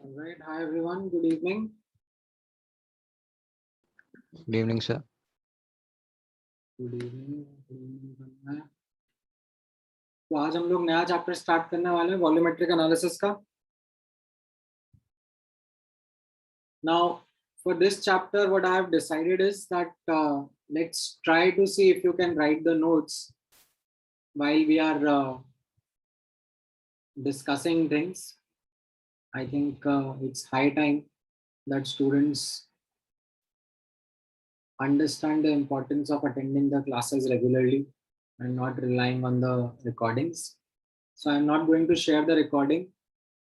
All right. Hi, everyone. Good evening. Good evening, sir. Good evening. करना है। तो आज हम लोग नया चैप्टर स्टार्ट करने वाले हैं वॉल्यूमेट्रिक एनालिसिस का. Now, for this chapter, what I have decided is that let's try to see if you can write the notes while we are discussing things. I think it's high time that students understand the importance of attending the classes regularly and not relying on the recordings. So I'm not going to share the recording.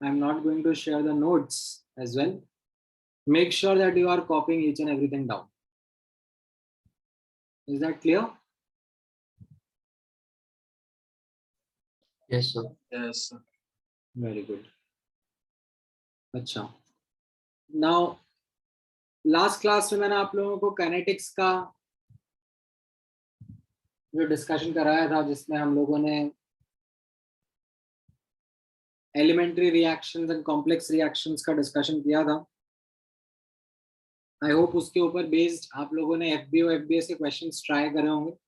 I'm not going to share the notes as well. Make sure that you are copying each and everything down. Is that clear? Yes, sir. Yes, sir. Very good. अच्छा. Now, last class में मैंने आप लोगों को kinetics का जो discussion कराया था जिसमें हम लोगों ने elementary reactions and complex reactions का डिस्कशन किया था. I hope उसके ऊपर बेस्ड आप लोगों ने FBO FBS के क्वेश्चंस ट्राई करे होंगे.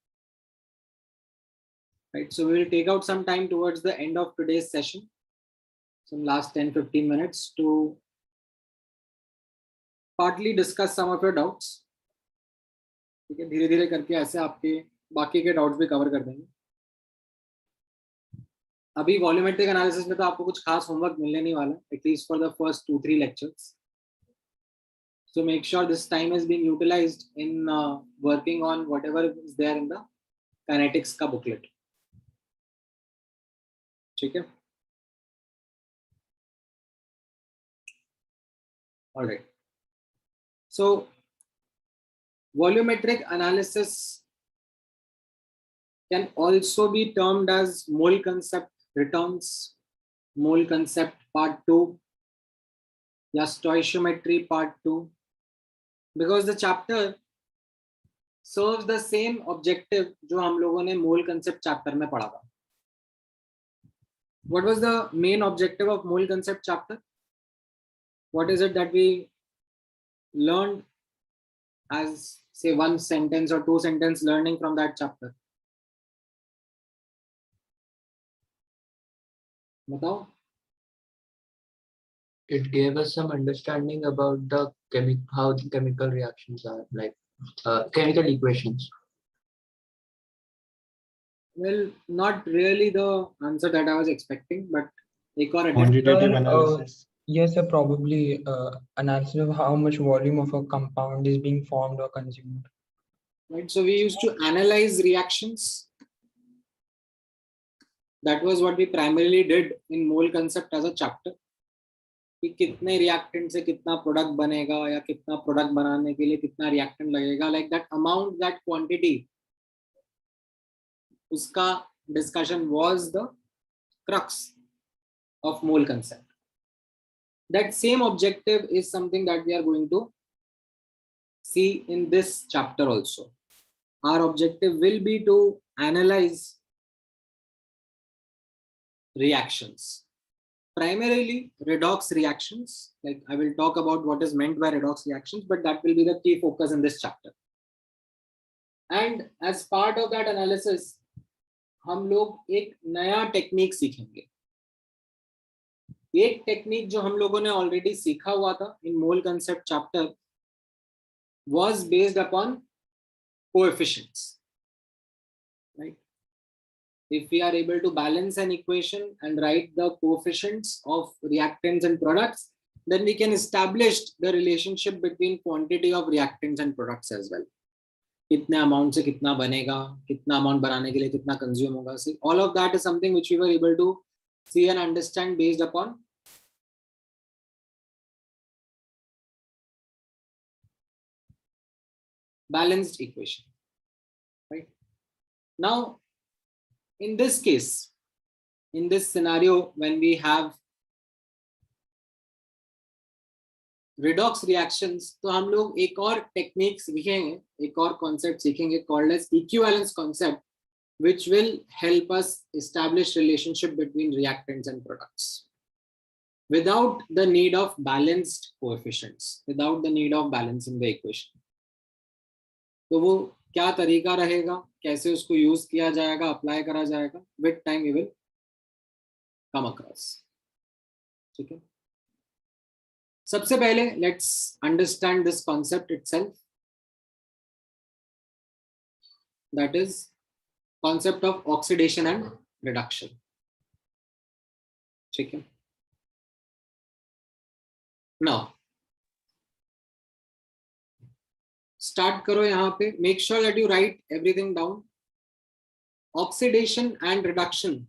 Right, so we will take out some time towards the end of today's session, some last 10-15 minutes to partly discuss some of your doubts. ठीक है, धीरे धीरे करके ऐसे आपके बाकी के डाउट्स भी कवर कर देंगे. अभी वॉल्यूमेट्रिक एनालिसिस में तो आपको कुछ खास होमवर्क मिलने नहीं वाला, at least for the first 2-3 lectures. So make sure this time is being utilized in working on whatever is there in the kinetics का booklet. ठीक है. All right. So volumetric analysis can also be termed as mole concept returns, mole concept part 2, या stoichiometry part 2, because the chapter serves the same objective जो हम लोगों ने mole concept chapter में पढ़ा था. What was the main objective of mole concept chapter? What is it that we learned as, say, one sentence or two sentence learning from that chapter? बताओ. It gave us some understanding about the how the chemical reactions are, like chemical equations. Well, not really the answer that I was expecting, but एक और Quantitative Sir, analysis. yes, sir, probably analysis of how much volume of a compound is being formed or consumed. right? So we used to analyze reactions. That was what we primarily did in mole concept as a chapter. कि कितने reactant से कितना product बनेगा या कितना product बनाने के लिए कितना reactant लगेगा, like that amount, that quantity. उसका discussion was the crux of mole concept. That same objective is something that we are going to see in this chapter also. Our objective will be to analyze reactions, primarily redox reactions. Like I will talk about what is meant by redox reactions, but that will be the key focus in this chapter. And as part of that analysis, हम लोग एक नया technique सीखेंगे. एक technique जो हम लोगों ने ऑलरेडी सीखा हुआ था in mole concept chapter was based upon coefficients, right? If we are able to balance an equation and write the coefficients of reactants and products, then we can establish the relationship between quantity of reactants and products as well. कितने amount से कितना बनेगा, कितना amount बनाने के लिए कितना consume होगा. So all of that is something which we were able to see and understand based upon balanced equation, right? Now, in this case, in this scenario, when we have redox reactions, तो हम लोग एक और technique सीखेंगे, एक और concept सीखेंगे called as equivalence concept, which will help us establish relationship between reactants and products. without the need of balanced coefficients, without the need of balancing the equation. तो वो क्या तरीका रहेगा, कैसे उसको यूज किया जाएगा, अप्लाई करा जाएगा, with time we will come across. ठीक है, सबसे पहले let's understand this concept itself, that is concept of oxidation and reduction. ठीक है, नाउ स्टार्ट करो यहाँ पे. Make sure that you write everything down. Oxidation and reduction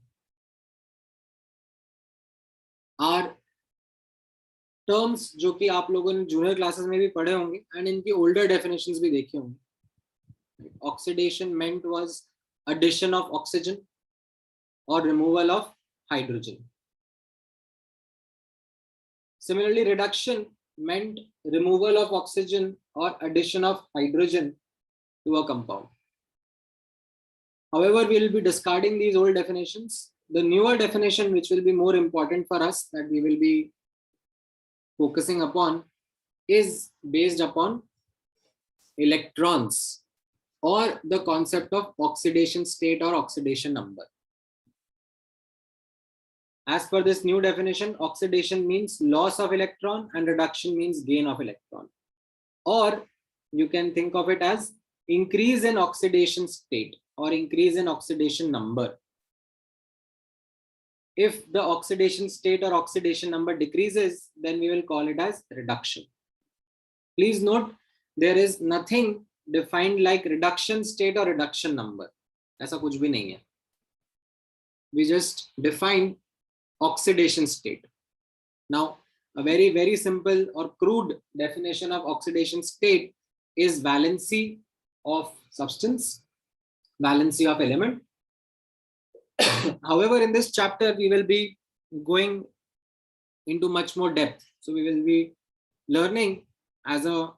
are terms जो कि आप लोगों ने जूनियर क्लासेस में भी पढ़े होंगे एंड इनकी ओल्डर डेफिनेशंस भी देखी होंगी. Oxidation meant was addition of oxygen or removal of hydrogen. Similarly, reduction meant removal of oxygen or addition of hydrogen to a compound. However, we will be discarding these old definitions. The newer definition, which will be more important for us, that we will be focusing upon, is based upon electrons or the concept of oxidation state or oxidation number. As per this new definition, oxidation means loss of electron and reduction means gain of electron. Or you can think of it as increase in oxidation state or increase in oxidation number. If the oxidation state or oxidation number decreases, then we will call it as reduction. Please note, there is nothing defined like reduction state or reduction number. ऐसा कुछ भी नहीं है. We just define oxidation state. Now, a very, very simple or crude definition of oxidation state is valency of substance, valency of element. However, in this chapter, we will be going into much more depth. So we will be learning as a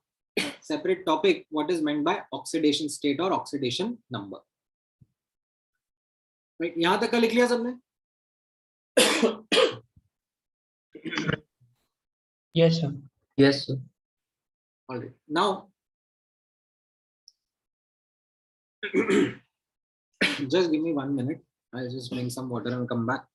separate topic what is meant by oxidation state or oxidation number. Right? यहाँ तक का लिख लिया सबने? Yes, sir. Yes, sir. All right. Now, just give me 1 minute. I'll just bring some water and come back.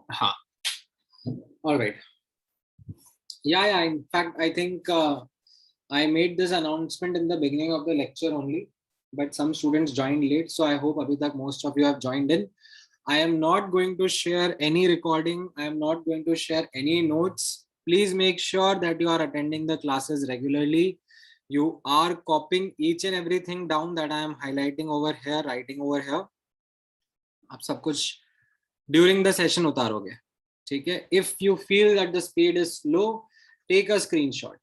Huh. All right. Yeah. In fact, I think I made this announcement in the beginning of the lecture only, but some students joined late. So I hope abhi tak most of you have joined in. I am not going to share any recording. I am not going to share any notes. Please make sure that you are attending the classes regularly. You are copying each and everything down that I am highlighting over here, writing over here. आप सब कुछ during the session उतारोगे, ठीक है? If you feel that the speed is slow, take a screenshot.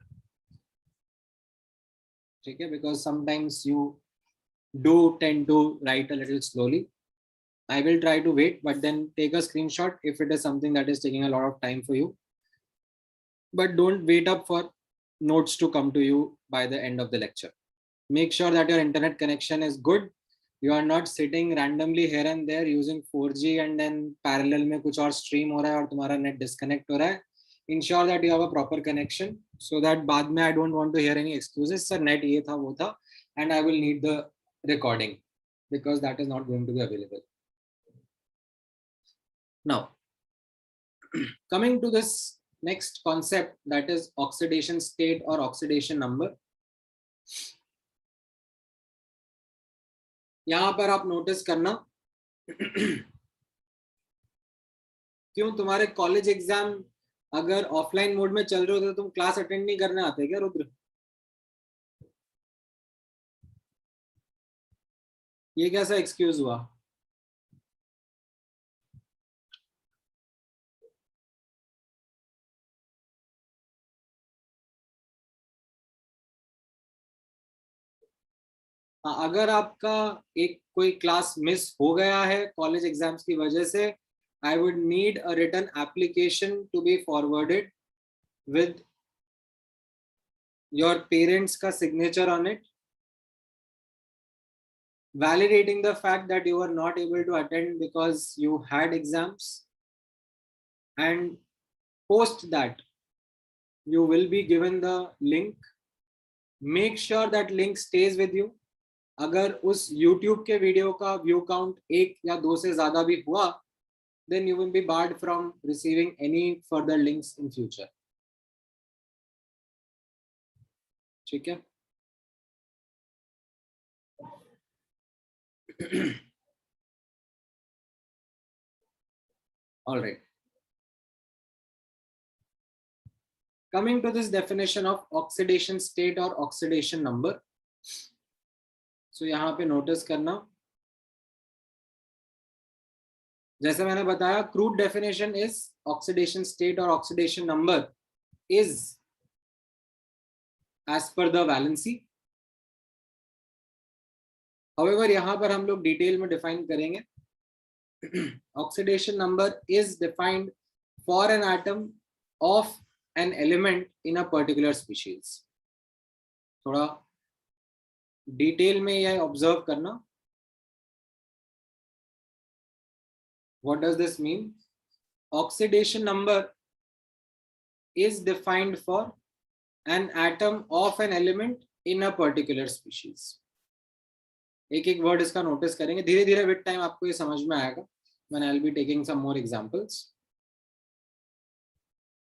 ठीक है? Because sometimes you do tend to write a little slowly. I will try to wait, but then take a screenshot if it is something that is taking a lot of time for you. But don't wait up for notes to come to you by the end of the lecture. Make sure that your internet connection is good. You are not sitting randomly here and there using 4G and then parallel में कुछ और stream हो रहा है और तुम्हारा net disconnect हो रहा है. Ensure that you have a proper connection so that बाद में I don't want to hear any excuses. Sir, net ये था वो था, and I will need the recording because that is not going to be available. Now, coming to this next concept, that is oxidation state or oxidation number. यहां पर आप notice करना क्यों तुम्हारे कॉलेज एग्जाम अगर ऑफलाइन मोड में चल रहे हो तो तुम क्लास अटेंड नहीं करने आते क्या रुद्र? ये कैसा एक्सक्यूज हुआ? हाँ, अगर आपका एक कोई क्लास मिस हो गया है कॉलेज एग्जाम्स की वजह से, I would need a written application to be forwarded with your parents का signature on it, validating the fact that you were not able to attend because you had exams, and post that you will be given the link. Make sure that link stays with you. अगर उस YouTube के video का view count 1 या 2 से ज्यादा भी हुआ, then you will be barred from receiving any further links in future. ठीक है? All right. Coming to this definition of oxidation state or oxidation number. So यहाँ पे नोटिस करना, जैसे मैंने बताया, crude definition is oxidation state or oxidation number is as per the valency. However, यहाँ पर हम लोग डिटेल में डिफाइन करेंगे. Oxidation number is defined for an atom of an element in a particular species. थोड़ा डिटेल में यह observe करना. What does this mean? Oxidation number is defined for an atom of an element in a particular species. एक एक word इसका notice करेंगे, धीरे धीरे विद टाइम आपको ये समझ में आएगा. When I'll be taking some more examples.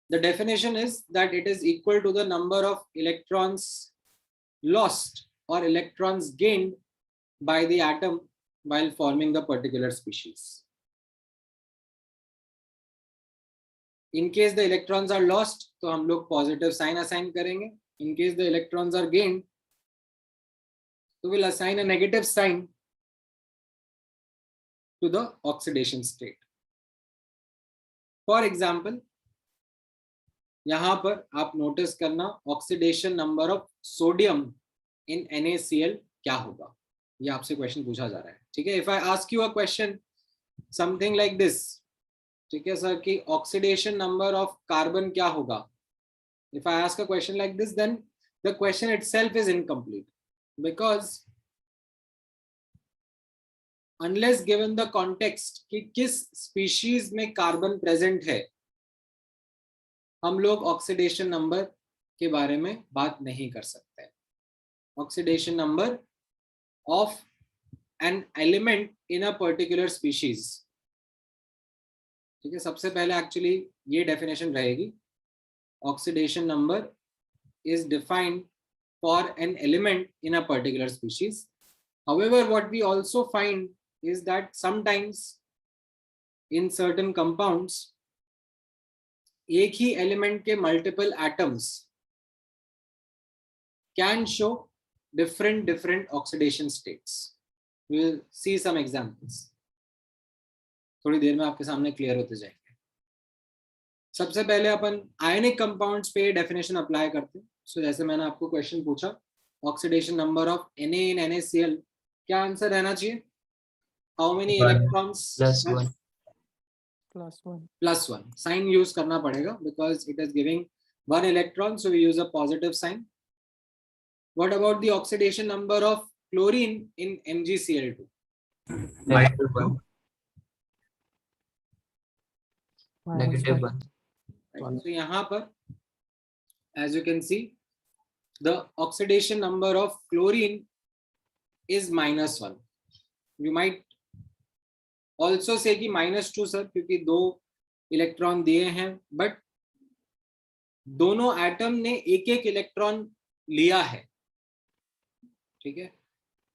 The definition is that it is equal to the number of electrons lost or electrons gained by the atom while forming the particular species. In case the electrons are lost, तो हम लोग positive sign assign करेंगे. In case the electrons are gained, तो we'll assign a negative sign to the oxidation state. For example, यहाँ पर आप notice करना, oxidation number of sodium in NaCl क्या होगा, ये आपसे क्वेश्चन पूछा जा रहा है. ठीक है? If I ask you a question something like this, ठीक है सर, कि ऑक्सीडेशन नंबर ऑफ कार्बन क्या होगा, if I ask a question like this, then the question itself is incomplete, because unless given the context कि किस species में carbon present है, हम लोग ऑक्सीडेशन नंबर के बारे में बात नहीं कर सकते. Oxidation number of an element in a particular species. ठीक है? सबसे पहले एक्चुअली ये डेफिनेशन रहेगी, oxidation number is defined for an element in a particular species. However, what we also find is that sometimes in certain compounds, एक ही element के multiple atoms can show different oxidation states. We will see some examples. थोड़ी देर में आपके सामने clear होते जाएंगे. सबसे पहले अपन आयनिक कंपाउंड्स पे डेफिनेशन अप्लाई करते हैं. सो जैसे मैंने आपको क्वेश्चन पूछा, oxidation number of Na in NaCl, क्या आंसर रहना चाहिए? How many electrons? plus 1. Sign use करना पड़ेगा because it is giving 1 electron, so we use a positive sign. What about the oxidation number of chlorine in MgCl2? -1. -1. Right? So यहाँ पर as you can see, the oxidation number of chlorine is -1. You might also say कि -2 sir, क्योंकि 2 electron दिए हैं, but दोनों atom ने एक एक इलेक्ट्रॉन लिया है. ठीक है?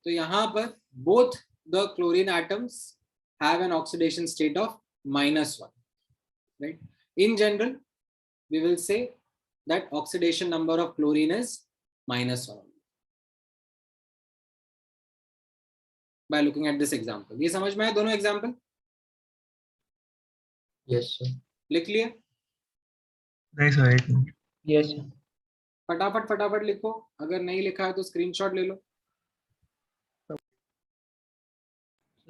तो यहाँ पर both the chlorine atoms have an oxidation state of -1, right? In general, we will say that oxidation number of chlorine is -1 by looking at this example. ये समझ में आए दोनों example? Yes, sir. लिख लिए? नहीं सर, एक मिनट। Yes, sir. फटाफट लिखो, अगर नहीं लिखा है तो स्क्रीनशॉट ले लो।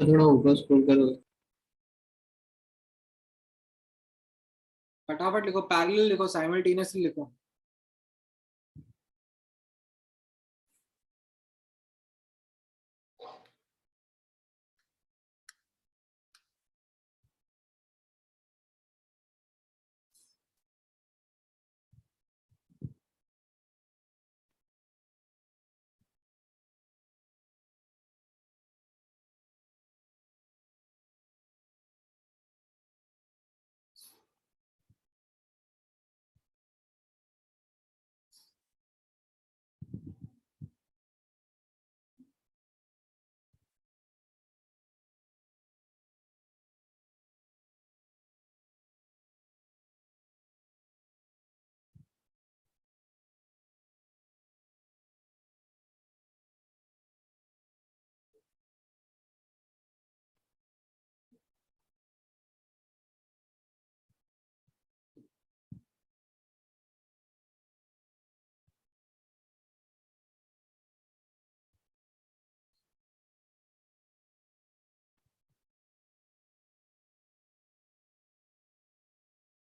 थोड़ा ऊपर स्क्रॉल करो। फटाफट लिखो, पैरेलल लिखो, साइमल्टेनियसली लिखो।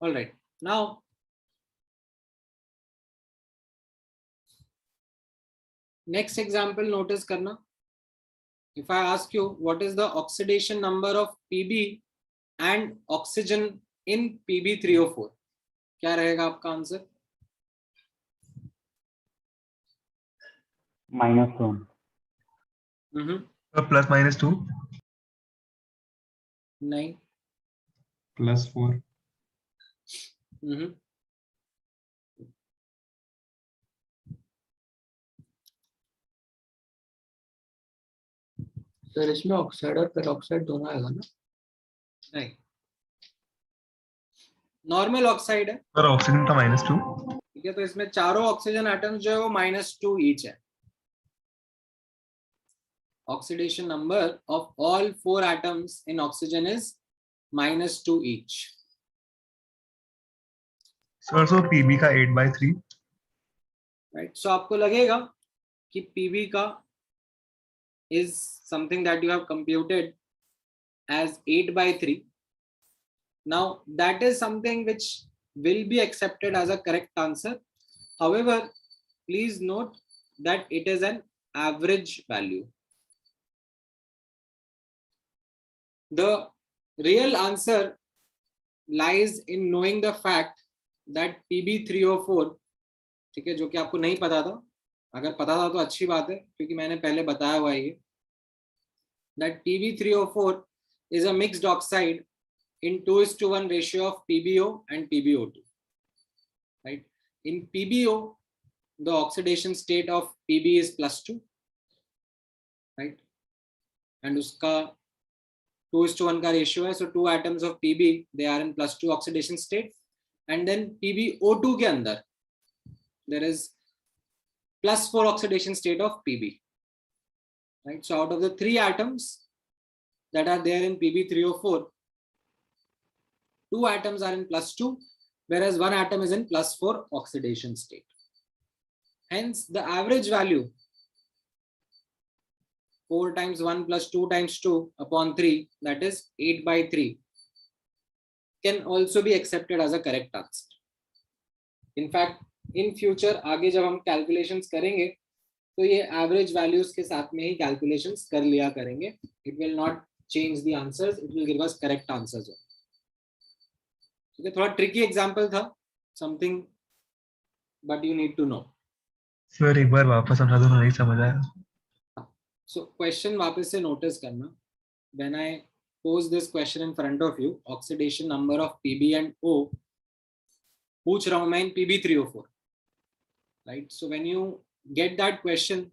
All right, now next example notice करना. If I ask you what is the oxidation number of Pb and oxygen in Pb3O4, क्या रहेगा आपका आंसर? -1. प्लस -2 नहीं. +4 सर इसमें ऑक्साइड और पेरोक्साइड दोनों आएगा ना? नहीं, नॉर्मल ऑक्साइड है. और ऑक्सीजन का -2 ठीक है, तो इसमें चारों ऑक्सीजन एटम्स जो है वो -2 ईच है. Oxidation number of all 4 atoms in oxygen is -2 each. Sir so PB का 8/3 Right, so आपको लगेगा कि Pb का is something that you have computed as 8/3. Now that is something which will be accepted as a correct answer. However, please note that it is an average value. The real answer lies in knowing the fact that Pb3O4, ठीक है, जो कि आपको नहीं पता था, अगर पता था तो अच्छी बात है क्योंकि मैंने पहले बताया हुआ है ये, that Pb3O4 is a mixed oxide in 2:1 ratio of PbO and PbO2. Right? In PbO, the oxidation state of Pb is +2, right? And उसका 2:1 का ratio है, so 2 atoms of Pb, they are in +2 oxidation state, and then PbO2 के अंदर there is +4 oxidation state of Pb. Right? So out of the 3 atoms that are there in Pb3O4, 2 atoms are in +2, whereas 1 atom is in +4 oxidation state. Hence, the average value 4 times 1 plus 2 times 2 upon 3, that is 8/3, can also be accepted as a correct answer. In fact, in future आगे जब हम calculations करेंगे तो ये average values के साथ में ही calculations कर लिया करेंगे. It will not change the answers, it will give us correct answers. ठीक है, थोड़ा tricky example था, something but you need to know. Sir एक बार वापस समझा दो, नहीं समझ आया. So question वापस से notice करना. When I pose this question in front of you, oxidation number of Pb and O, पूछ रहा हूँ मैं in Pb3O4, right? So when you get that question,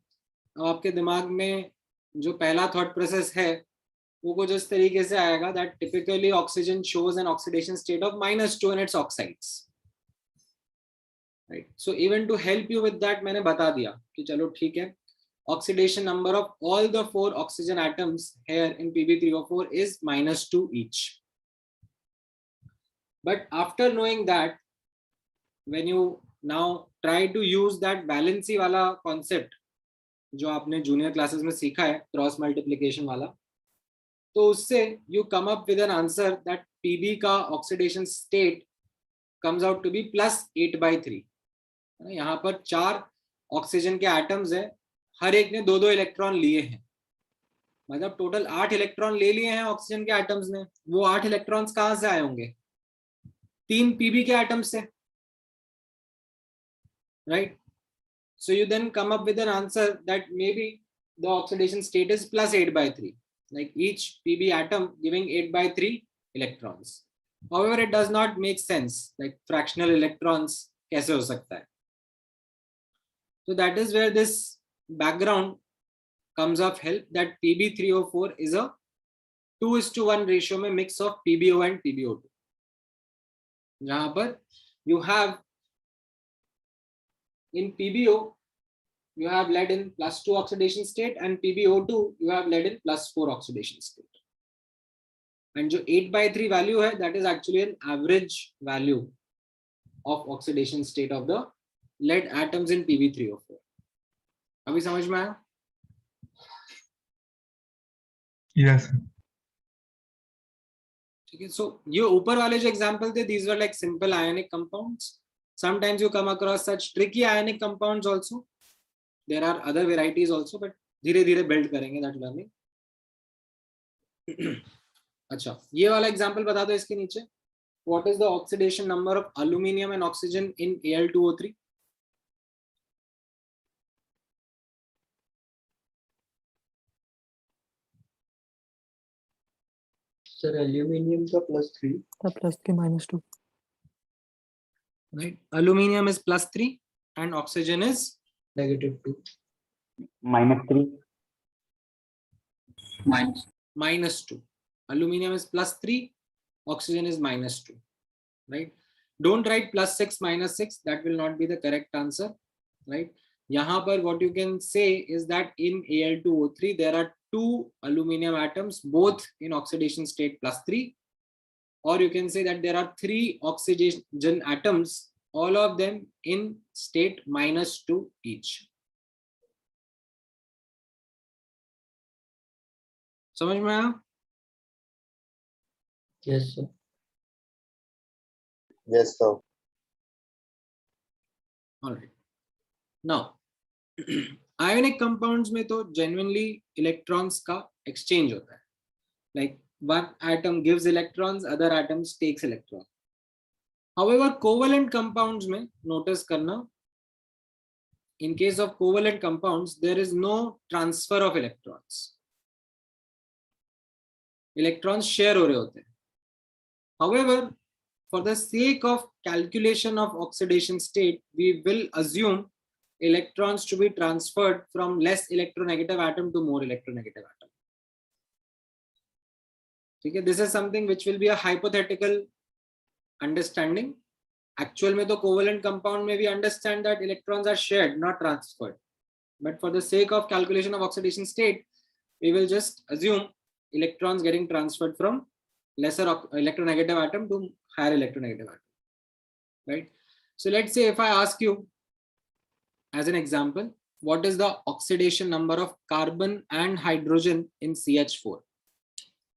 अब आपके दिमाग में जो पहला थॉट प्रोसेस है वो कुछ इस तरीके से आएगा that typically oxygen shows an oxidation state of -2 in its oxides, right. So even to help you with that मैंने बता दिया कि चलो ठीक है, oxidation number of all the 4 oxygen atoms here in Pb3O4 is -2 each. But after knowing that, when you now try to use that valency वाला concept जो आपने जूनियर क्लासेस में सीखा है, क्रॉस मल्टीप्लिकेशन वाला, तो उससे you come up with an answer that Pb का oxidation state comes out to be +8/3. यहाँ पर 4 ऑक्सीजन के एटम्स है, हर एक ने 2-2 इलेक्ट्रॉन लिए हैं, मतलब टोटल 8 इलेक्ट्रॉन ले लिए हैं ऑक्सीजन के एटम्स ने. वो 8 इलेक्ट्रॉन्स कहां से आए होंगे? 3 पीबी के एटम्स से, right. So you then come up with an answer that may be the oxidation state is +8/3, like each pb atom giving 8/3 electrons. However, it does not make sense, like fractional electrons कैसे हो सकता है? So that is where this background comes of help, that Pb3O4 is a 2:1 ratio में mix of PbO and PbO2, जहां पर you have in PbO you have lead in +2 oxidation state and PbO2 you have lead in +4 oxidation state. And जो 8/3 value है, that is actually an average value of oxidation state of the lead atoms in Pb3O4. अभी समझ में आया? Yes. ठीक है. सो ये ऊपर वाले जो एग्जांपल थे, these were like simple ionic compounds. Sometimes you come across such tricky ionic compounds also. There are other varieties also, but धीरे धीरे build करेंगे that learning. अच्छा, ये वाला एग्जांपल बता दो इसके नीचे. What is the oxidation number of aluminium and oxygen in Al2O3? Sir aluminium का +3, +3 -2. Right, aluminium is +3 and oxygen is -2. -3. -2. Aluminium is +3, oxygen is -2, right? Don't write +6 -6, that will not be the correct answer, right? यहाँ पर what you can say is that in Al2O3 there are 2 aluminum atoms both in oxidation state +3, or you can say that there are 3 oxygen atoms, all of them in state -2 each. समझ में आया? Yes sir. Yes, sir. All right. Now, ionic compounds में तो genuinely electrons का exchange होता है. Like one atom gives electrons, other atoms takes electrons. However, covalent compounds में notice करना, in case of covalent compounds, there is no transfer of electrons. Electrons share हो रहे होते हैं. However, for the sake of calculation of oxidation state, we will assume electrons to be transferred from less electronegative atom to more electronegative atom. ठीक है, this is something which will be a hypothetical understanding. Actual में तो covalent compound में we understand that electrons are shared, not transferred. But for the sake of calculation of oxidation state, we will just assume electrons getting transferred from lesser electronegative atom to higher electronegative atom, right? So let's say if I ask you as an example, what is the oxidation number of carbon and hydrogen in CH4?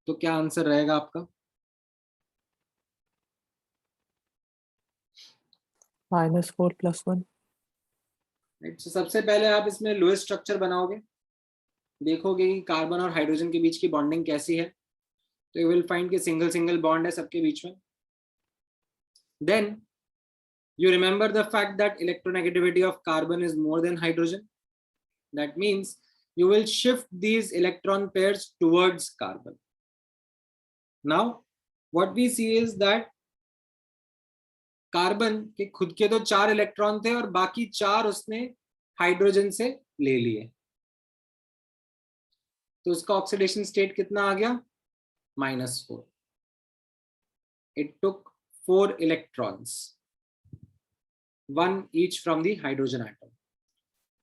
तो क्या answer रहेगा आपका? -4 + 1. Right? So सबसे पहले आप इसमें lowest structure बनाओगे, देखोगे कि कार्बन और हाइड्रोजन के बीच की बॉन्डिंग कैसी है, तो यू विल फाइंड कि सिंगल बॉन्ड है सबके बीच में. Then you remember the fact that electronegativity of carbon is more than hydrogen. That means you will shift these electron pairs towards carbon. Now what we see is that carbon के खुद के तो 4 electron थे और बाकी 4 उसने hydrogen से ले लिए. तो उसका ऑक्सीडेशन स्टेट कितना आ गया, -4. It took 4 electrons, 1 each from the hydrogen atom.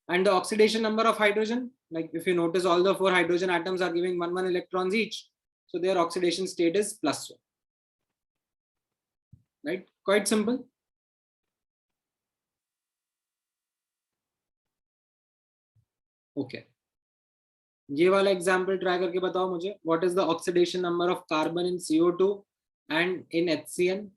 And the oxidation number of hydrogen, like if you notice, all the 4 hydrogen atoms are giving 1 electrons each. So their oxidation state is +1. Right? Quite simple. Okay. ये वाला example try करके बताओ मुझे. What is the oxidation number of carbon in CO2 and in HCN?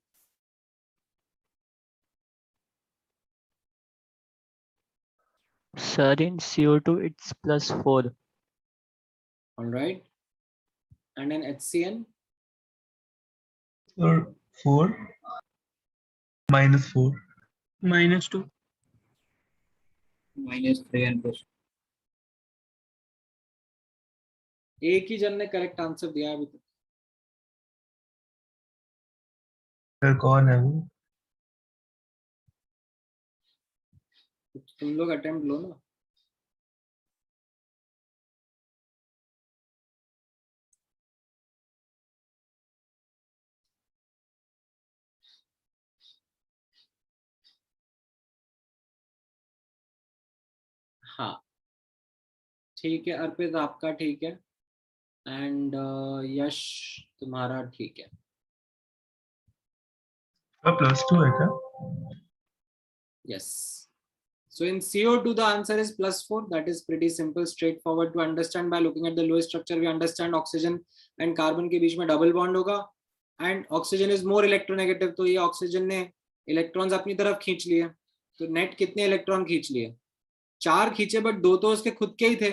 Sir, in CO2 it's +4. All right. And in HCN? Sir, 4 -4. -2. -3 and +2. एक ही जन ने correct answer दिया अभी तक. सर कौन है वो? तुम लोग अटेम्प्ट लो ना. हाँ ठीक है अर्पित, आपका ठीक है. एंड यश तुम्हारा ठीक है. सर +2 है क्या? Yes. So in CO2 the answer is +4. That is pretty simple, straightforward to understand. By looking at the Lewis structure we understand oxygen and carbon के बीच में डबल बॉन्ड होगा and oxygen is more electronegative. तो ये oxygen ने electrons अपनी तरफ खींच लिए. तो नेट कितने इलेक्ट्रॉन खींच लिए? 4 खींचे, बट 2 तो उसके खुद के ही थे,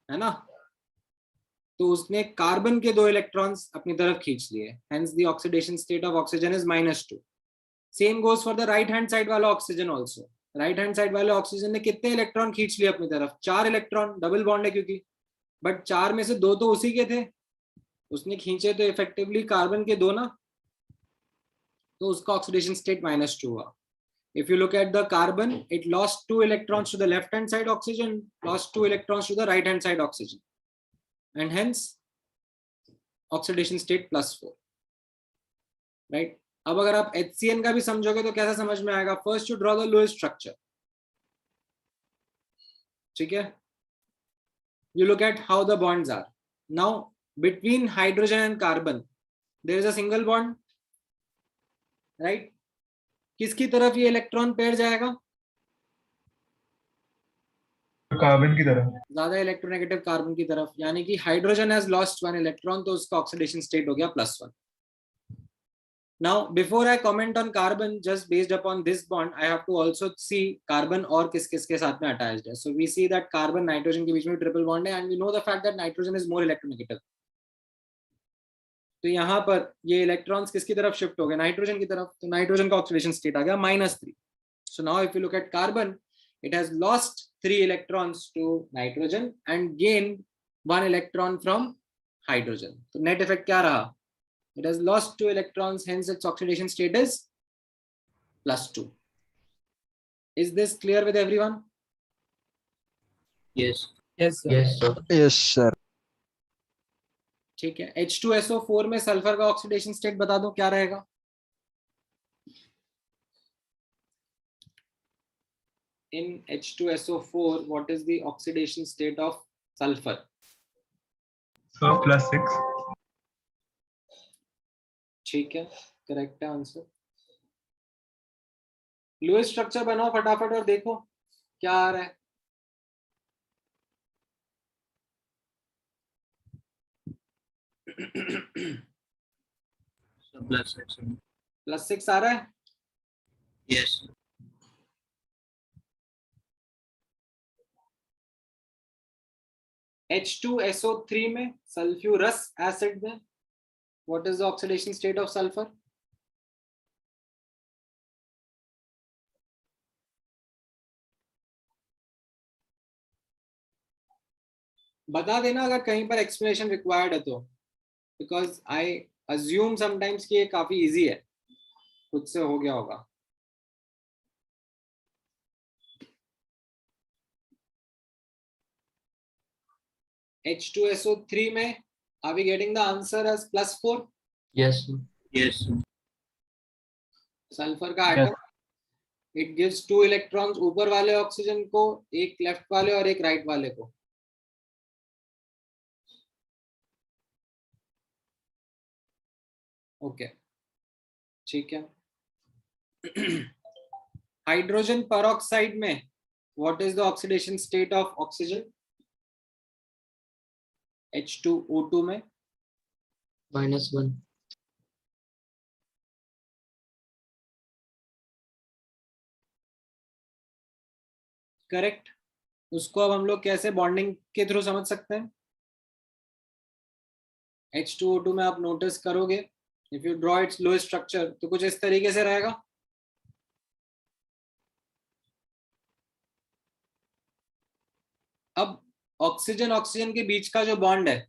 है ना. तो उसने कार्बन के 2 इलेक्ट्रॉन्स अपनी तरफ खींच लिए. Hence the oxidation state of oxygen is -2. Same goes for the right hand side वाला oxygen also. Right hand side वाले ऑक्सीजन ने कितने इलेक्ट्रॉन खींच लिए अपनी तरफ? 4 इलेक्ट्रॉन. डबल बॉन्ड है क्योंकि, बट 4 में से 2 तो उसी के थे, उसने खींचे तो इफेक्टिवली कार्बन के 2 ना. तो उसका ऑक्सीडेशन स्टेट -2 हुआ. If you look at the carbon, it lost 2 electrons to the left hand side oxygen, lost 2 electrons to the right hand side oxygen, and hence oxidation state +4. Right? अब अगर आप HCN का भी समझोगे तो कैसा समझ में आएगा? First you draw the lowest structure. ठीक है. You look at how the bonds are. Now between hydrogen and carbon there is a single bond, right? किसकी तरफ ये इलेक्ट्रॉन पेयर जाएगा? कार्बन की तरफ. ज्यादा इलेक्ट्रोनेगेटिव कार्बन की तरफ. यानी कि हाइड्रोजन हैज लॉस्ट 1 इलेक्ट्रॉन, तो उसका ऑक्सीडेशन स्टेट हो गया +1. Now before I comment on carbon, just based upon this bond I have to also see carbon और किस किस के साथ में attached है. So we see that carbon nitrogen के बीच में ट्रिपल बॉन्ड है and we know the fact that nitrogen is more electronegative. तो यहाँ पर ये इलेक्ट्रॉन्स किसकी तरफ शिफ्ट हो गए? नाइट्रोजन की तरफ. तो नाइट्रोजन का ऑक्सीडेशन स्टेट आ गया -3. So now if you look at carbon, it has lost 3 electrons to nitrogen and gained 1 electron from hydrogen. तो नेट इफेक्ट क्या रहा? It has lost 2 electrons, hence its oxidation state is +2. Is this clear with everyone? Yes. Yes, sir. Yes, sir. Yes, sir. ठीक है. H2SO4 में sulphur का oxidation state बता दो क्या रहेगा? In H2SO4, what is the oxidation state of sulfur? Sir +6. ठीक है, करेक्ट है आंसर. लुईस स्ट्रक्चर बनाओ फटाफट और देखो क्या आ रहा है. +6 आ रहा है. Yes. H2SO3 में सल्फ्यूरस एसिड में what is the oxidation state of sulfur? बता देना अगर कहीं पर एक्सप्लेनेशन रिक्वायर्ड है तो, बिकॉज आई अज्यूम समटाइम्स कि ये काफी इजी है, खुद से हो गया होगा. H2SO3 में are we getting the answer as +4? Yes, sir. Yes. Sulphur का Yes. Atom it gives 2 electrons ऊपर वाले ऑक्सीजन को, एक लेफ्ट वाले और एक राइट वाले को. ओके, ठीक है. हाइड्रोजन पेरोक्साइड में what is the oxidation state of oxygen? H2O2 में -1. करेक्ट. उसको अब हम लोग कैसे बॉन्डिंग के थ्रू समझ सकते हैं? H2O2 में आप नोटिस करोगे, if you draw it's low structure तो कुछ इस तरीके से रहेगा. अब ऑक्सीजन ऑक्सीजन के बीच का जो बॉन्ड है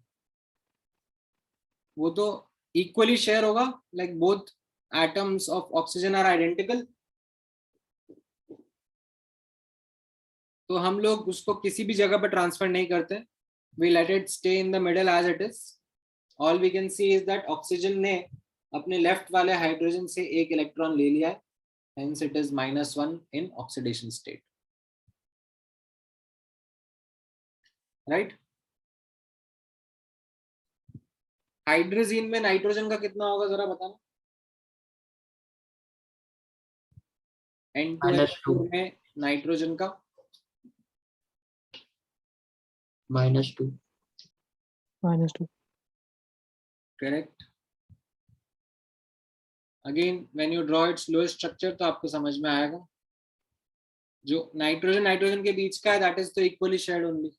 वो तो इक्वली शेयर होगा, like both atoms of oxygen are identical. तो हम लोग उसको किसी भी जगह पर ट्रांसफर नहीं करते, we let it stay in the middle as it is. All we can see is that oxygen ने अपने लेफ्ट वाले हाइड्रोजन से एक इलेक्ट्रॉन ले लिया है, hence it is -1 in oxidation state. Right. Hydrazine में नाइट्रोजन का कितना होगा जरा बताना. N2 में नाइट्रोजन का -2. -2. Correct. Again when you draw it's low structure तो आपको समझ में आएगा. जो नाइट्रोजन नाइट्रोजन के बीच का है दैट इज तो equally shared only,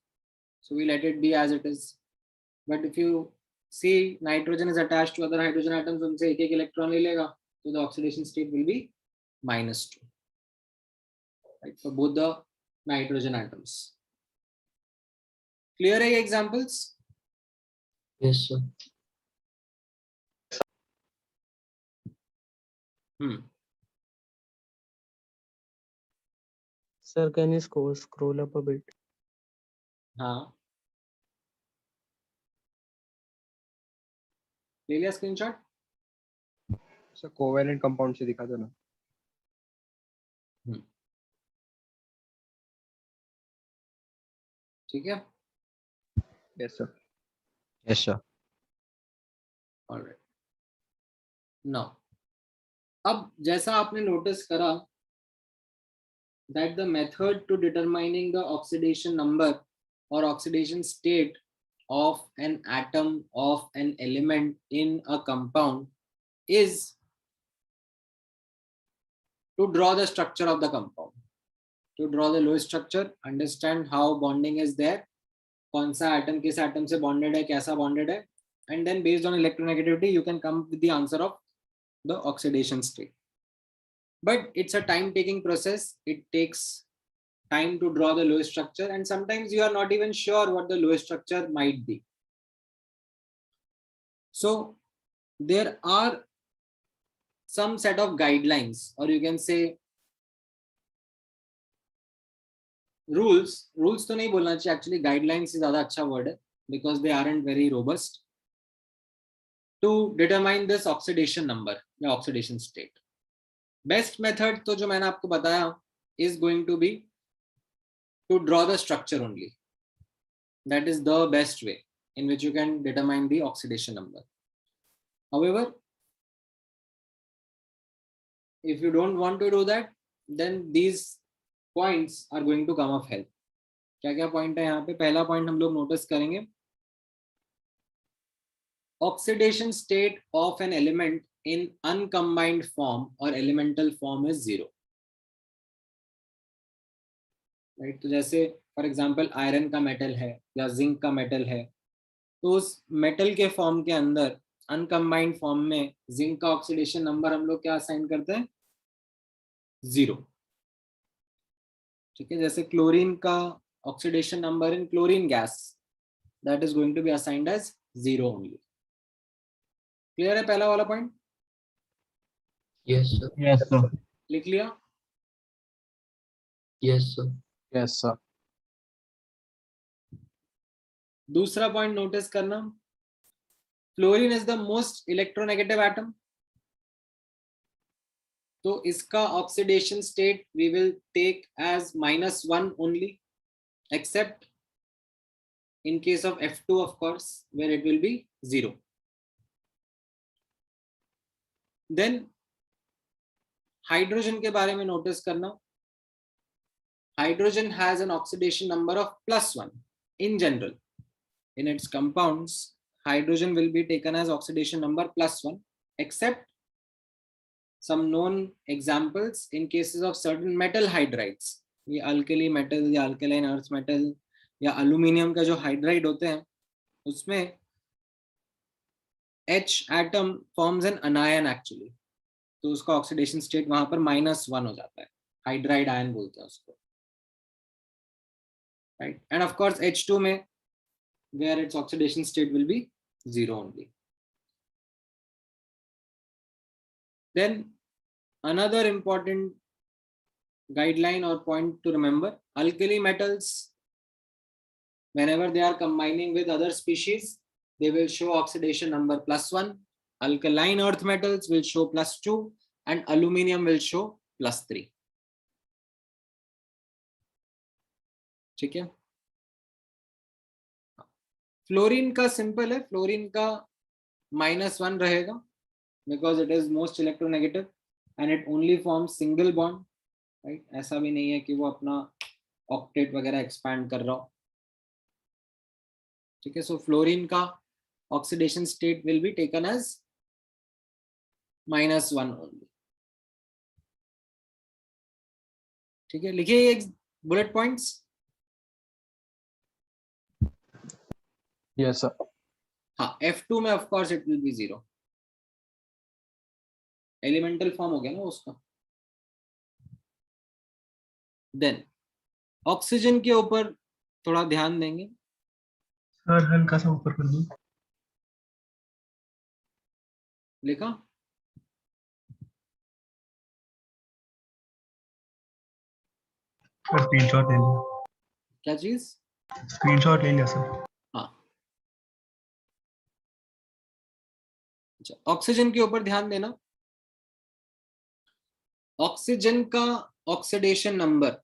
so we let it be as it is. But if you see nitrogen is attached to other hydrogen atoms, उनसे एक एक इलेक्ट्रॉन ले लेगा, तो the oxidation state will be -2, right, for both the nitrogen atoms. Clear है ये examples? Yes, sir. Sir, can you scroll up a bit? हाँ, ले लिया स्क्रीनशॉट. सर कोवेलेंट कंपाउंड से दिखा दो ना. ठीक है. Yes sir. Yes, sir. Alright. Now अब जैसा आपने नोटिस करा that the method to determining the oxidation number or oxidation state of an atom of an element in a compound is to draw the structure of the compound. To draw the Lewis structure, understand how bonding is there, कौन सा atom किस atom से bonded है, कैसा bonded है, and then based on electronegativity you can come with the answer of the oxidation state. But it's a time taking process. It takes time to draw the Lewis structure, and sometimes you are not even sure what the Lewis structure might be. So there are some set of guidelines, or you can say rules. Rules तो नहीं बोलना चाहिए, actually guidelines is ज़्यादा अच्छा word है, because they aren't very robust, to determine this oxidation number या oxidation state. Best method तो जो मैंने आपको बताया is going to be to draw the structure only. That is the best way in which you can determine the oxidation number. However, if you don't want to do that, then these points are going to come of help. क्या क्या point है यहाँ पे? पहला point हम लोग notice करेंगे. Oxidation state of an element in uncombined form or elemental form is 0. Right? तो जैसे फॉर एग्जांपल आयरन का मेटल है या जिंक का मेटल है, तो उस मेटल के फॉर्म के अंदर अनकम्बाइंड फॉर्म में जिंक का ऑक्सीडेशन नंबर हम लोग क्या असाइन करते हैं? 0. ठीक है. जैसे क्लोरीन का oxidation number in chlorine gas, that is going to be assigned as 0 only. Clear है पहला वाला point? Yes, sir. Yes, sir. लिख लिया. Yes, sir. Yes, sir. दूसरा पॉइंट नोटिस करना, fluorine is the most electronegative atom, तो इसका oxidation state we will take as -1 only, except in case of F2 of course, where it will be 0. Then hydrogen के बारे में notice करना, hydrogen has an oxidation number of +1 in general. In its compounds, hydrogen will be taken as oxidation number +1, except some known examples in cases of certain metal hydrides. ये alkali metal या alkaline earth metal या aluminium का जो hydride होते हैं, उसमें H atom forms an anion actually, तो उसका ऑक्सीडेशन स्टेट वहां पर -1 हो जाता है, हाइड्राइड आयन बोलते हैं उसको, right. End of course H2 में where its oxidation state will be 0 only. Then another important guideline or point to remember, alkali metals, whenever they are combining with other species, they will show oxidation number +1. Alkaline earth metals will show +2 and aluminum will show +3. ठीक है. Fluorine का simple है, fluorine का -1 रहेगा because it is most electronegative and it only forms single bond, right? ऐसा भी नहीं है कि वो अपना ऑक्टेट वगैरह एक्सपैंड कर रहा हो. ठीक है, सो फ्लोरीन का oxidation state will be taken as -1 only. ठीक है, लिखिए ये बुलेट पॉइंट्स. Yes sir. हाँ, F2 में of course it will be 0, elemental form हो गया ना उसका. देन ऑक्सीजन के ऊपर थोड़ा ध्यान देंगे. सर हल्का सा ऊपर कर दो. लिखा? सर स्क्रीनशॉट ले लिया. क्या चीज? स्क्रीनशॉट ले लिया सर. हाँ, अच्छा, ऑक्सीजन के ऊपर ध्यान देना. ऑक्सीजन का oxidation number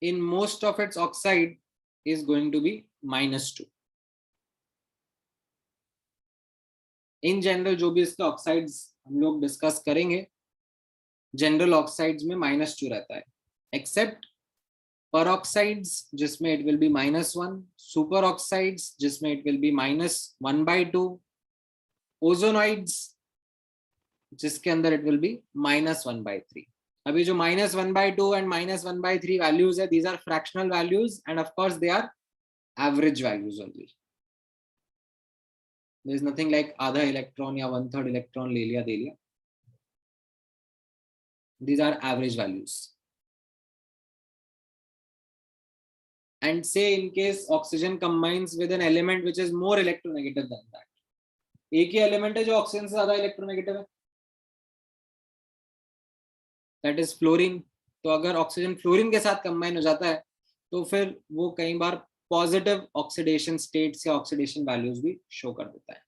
in most of its oxide is going to be -2. in general जो भी इसके ऑक्साइड्स हम लोग डिस्कस करेंगे, जनरल ऑक्साइड्स में -2 रहता है, एक्सेप्ट peroxides जिसमें it will be -1, super oxides जिसमें it will be -1/2, ओजोनॉइड्स जिसके अंदर it will be -1/3. अभी जो -1/2 and -1/3 वैल्यूज है, these are fractional values and of course they are average values only. There is nothing like आधा electron या 1/3 electron ले लिया दे लिया. These are average values. And say in case oxygen combines with an element which is more electronegative than that. एक ही element है जो oxygen से ज्यादा इलेक्ट्रोनेगेटिव है, दैट इज फ्लोरीन. तो अगर ऑक्सीजन फ्लोरीन के साथ कंबाइन हो जाता है तो फिर वो कई बार पॉजिटिव ऑक्सीडेशन स्टेट्स या ऑक्सीडेशन वैल्यूज भी शो कर देता है.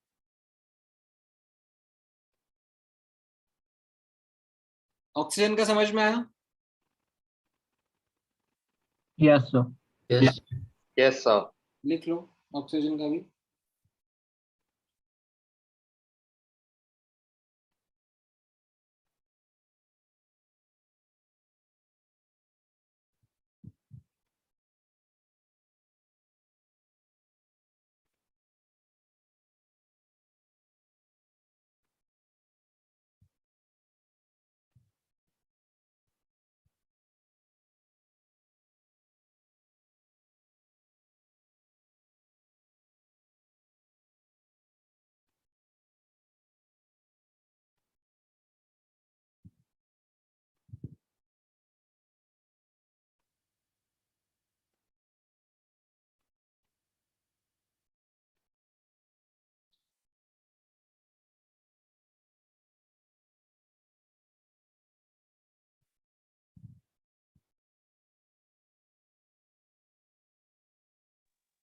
ऑक्सीजन का समझ में आया? Yes, sir. Yes. Yes, sir. लिख लो ऑक्सीजन का भी.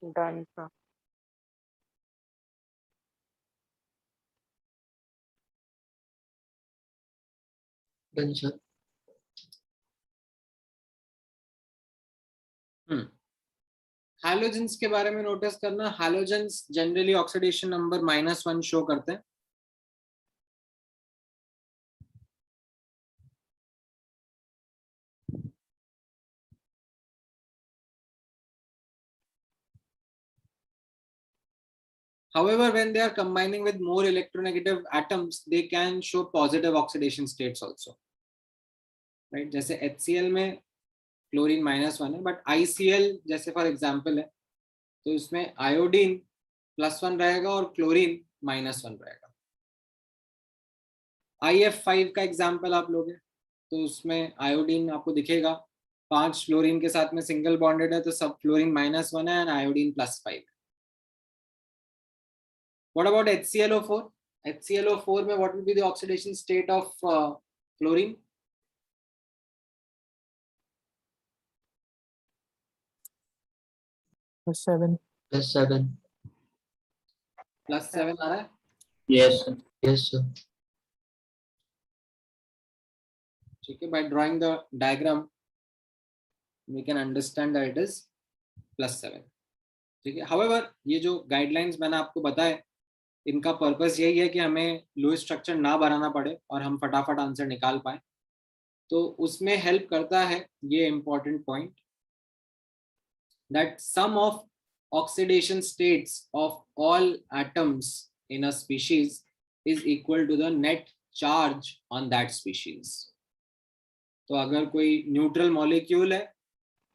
Done, sir. Done, sir. Halogens के बारे में नोटिस करना, halogens generally oxidation number -1 show करते हैं. However, when they are combining with more electronegative atoms, they can show positive oxidation states also. Right? जैसे HCl में क्लोरीन -1 है, बट ICl जैसे फॉर एग्जांपल है, तो इसमें आयोडीन +1 रहेगा और क्लोरीन -1 रहेगा. IF5 का एग्जांपल आप लोगे तो उसमें आयोडीन आपको दिखेगा 5 फ्लोरीन के साथ में सिंगल बॉन्डेड है, तो सब फ्लोरीन -1 है and iodine +5. What about HClO4? HClO4 में what will be the oxidation state of fluorine? +7. +7. +7 आ रहा है. Yes, sir. Yes, sir. ठीक है, by drawing the diagram we can understand that it is +7. ठीक है. However, ये जो guidelines मैंने आपको बताए, इनका पर्पस यही है कि हमें लुईस स्ट्रक्चर ना बनाना पड़े और हम फटाफट आंसर निकाल पाए. तो उसमें हेल्प करता है ये important point, that sum of oxidation states of all atoms in a species is equal to the net charge on that species. तो अगर कोई न्यूट्रल मॉलिक्यूल है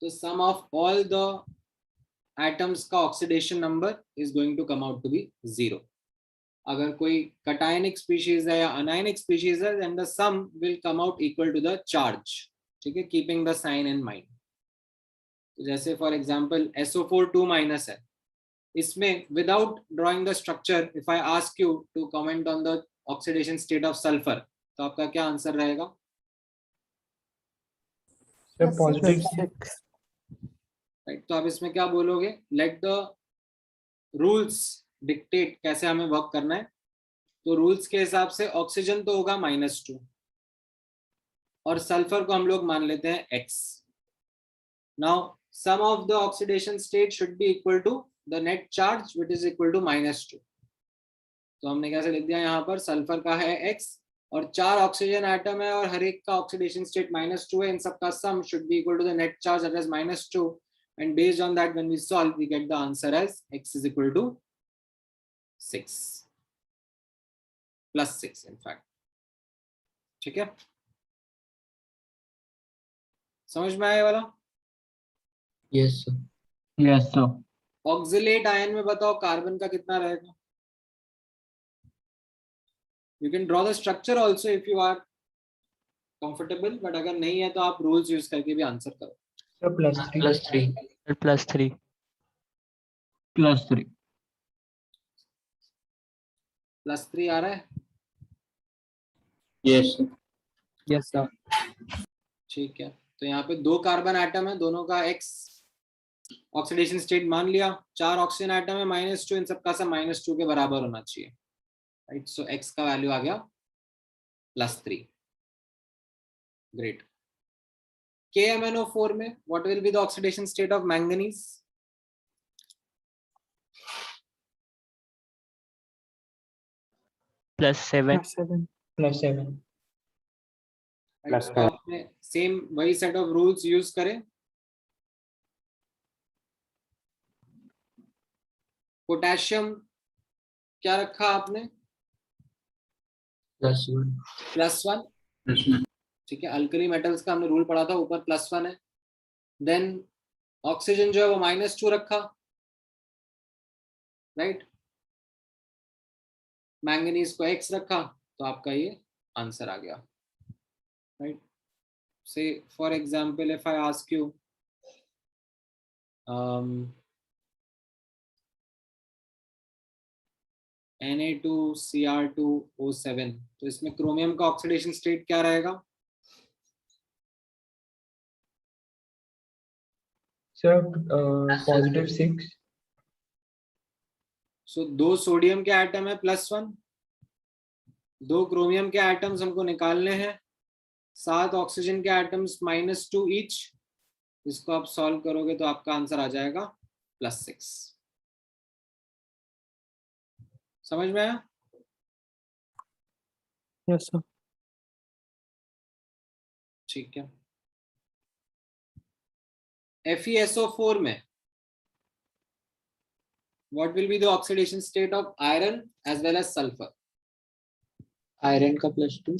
तो sum of all the atoms का oxidation number is going to come out to be 0. अगर कोई cationic species है या anionic species है, then the sum will come out equal to the charge. ठीक है, keeping the sign in mind. तो जैसे फॉर एग्जांपल SO4 2- है, इसमें without drawing the structure if I ask you to comment on the oxidation state of sulphur, तो आपका क्या answer रहेगा? Sir, positive +6. राइट. तो आप इसमें क्या बोलोगे? लेट द रूल्स डिक्टेट कैसे हमें वर्क करना है. तो रूल्स के हिसाब से ऑक्सीजन तो होगा -2 और सल्फर को हम लोग मान लेते हैं X. Now sum of the oxidation state should be equal to the net charge which is equal to -2. तो हमने कैसे लिख दिया यहाँ पर, सल्फर का है X और 4 ऑक्सीजन एटम है और हर एक का ऑक्सीडेशन स्टेट -2 है. इन सब का सम should be equal to the net charge that is -2, and based on that when we solve we get the answer as X is equal to 6 +6 in fact. ठीक है, समझ में आया वाला? Yes, sir. Yes, sir. Oxalate ion में बताओ carbon का कितना रहेगा? You can draw the structure also if you are comfortable, but अगर नहीं है तो आप रूल्स यूज करके भी आंसर करो. Sir, +3. +3. +3. +3. +3 आ रहा है. Yes, sir. Yes, sir. ठीक है, तो यहाँ पे 2 कार्बन एटम है, दोनों का X ऑक्सीडेशन स्टेट मान लिया. 4 ऑक्सीजन एटम है -2, इन सबका सब -2 के बराबर होना चाहिए. राइट, सो X का वैल्यू आ गया +3. ग्रेट. KMnO4 में what will be the oxidation state of manganese? +7. +7. +7. तो आपने सेम वही सेट ऑफ रूल्स यूज करें. पोटेशियम क्या रखा आपने? +1. +1. ठीक है, अल्कली मेटल्स का हमने रूल पढ़ा था, ऊपर +1 है. देन ऑक्सीजन जो है वो -2 रखा. राइट, मैंगनीज को X रखा, तो आपका ये आंसर आ गया. राइट, से for example if I ask you Na2Cr2O7, तो इसमें क्रोमियम का ऑक्सीडेशन स्टेट क्या रहेगा? Sir, +6. सो 2 सोडियम के एटम है +1, 2 क्रोमियम के एटम्स हमको निकालने हैं, 7 ऑक्सीजन के एटम्स -2 ईच। इसको आप सॉल्व करोगे तो आपका आंसर आ जाएगा +6। समझ में आया? Yes, sir. ठीक है। FeSO4 में what will be the oxidation state of iron as well as sulfur? Iron का +2,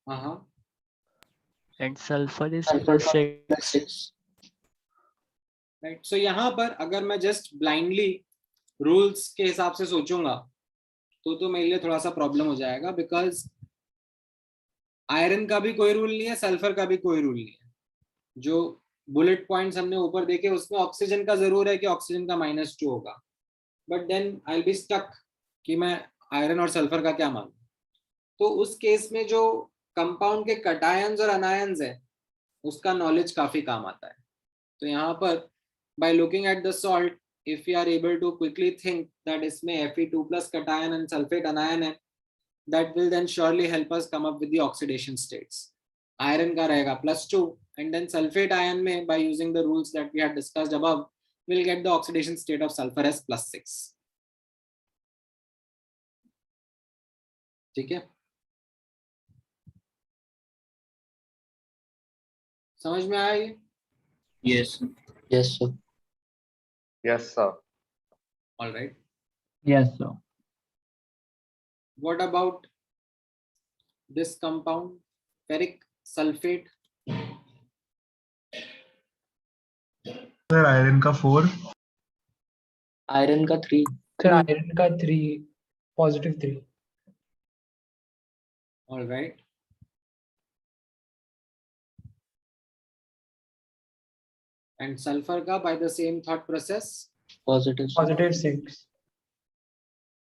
हाँ, And sulfur is सल्फर का +6. +6। राइट। सो यहाँ पर अगर मैं जस्ट ब्लाइंडली रूल्स के हिसाब से सोचूंगा तो मेरे लिए थोड़ा सा प्रॉब्लम हो जाएगा, बिकॉज आयरन का भी कोई रूल नहीं है, सल्फर का भी कोई रूल नहीं है। जो बुलेट पॉइंट्स हमने ऊपर देखे उसमें ऑक्सीजन का जरूर है कि ऑक्सीजन का -2 होगा, but then I will be stuck कि मैं आयरन और सल्फर का क्या मानूं। तो उस केस में जो कंपाउंड के कटायंस और अनायंस है उसका नॉलेज काफी काम आता है। तो यहाँ पर by looking at the salt, if you are able to quickly think that इसमें Fe2+ कटायन एंड सल्फेट अनायन है, that will then surely help us come up with the oxidation states. Iron का रहेगा +2 and then sulfate ion में by using the rules that we had discussed above, we'll get the oxidation state of sulfur as +6. ठीक है, समझ में आया ये? Yes, sir. Yes sir. Yes, sir. All right. Yes, sir. What about this compound, ferric sulfate? Sir iron का 4, iron का 3, Sir, iron का 3, +3. All right. And sulfur का by the same thought process, positive +6.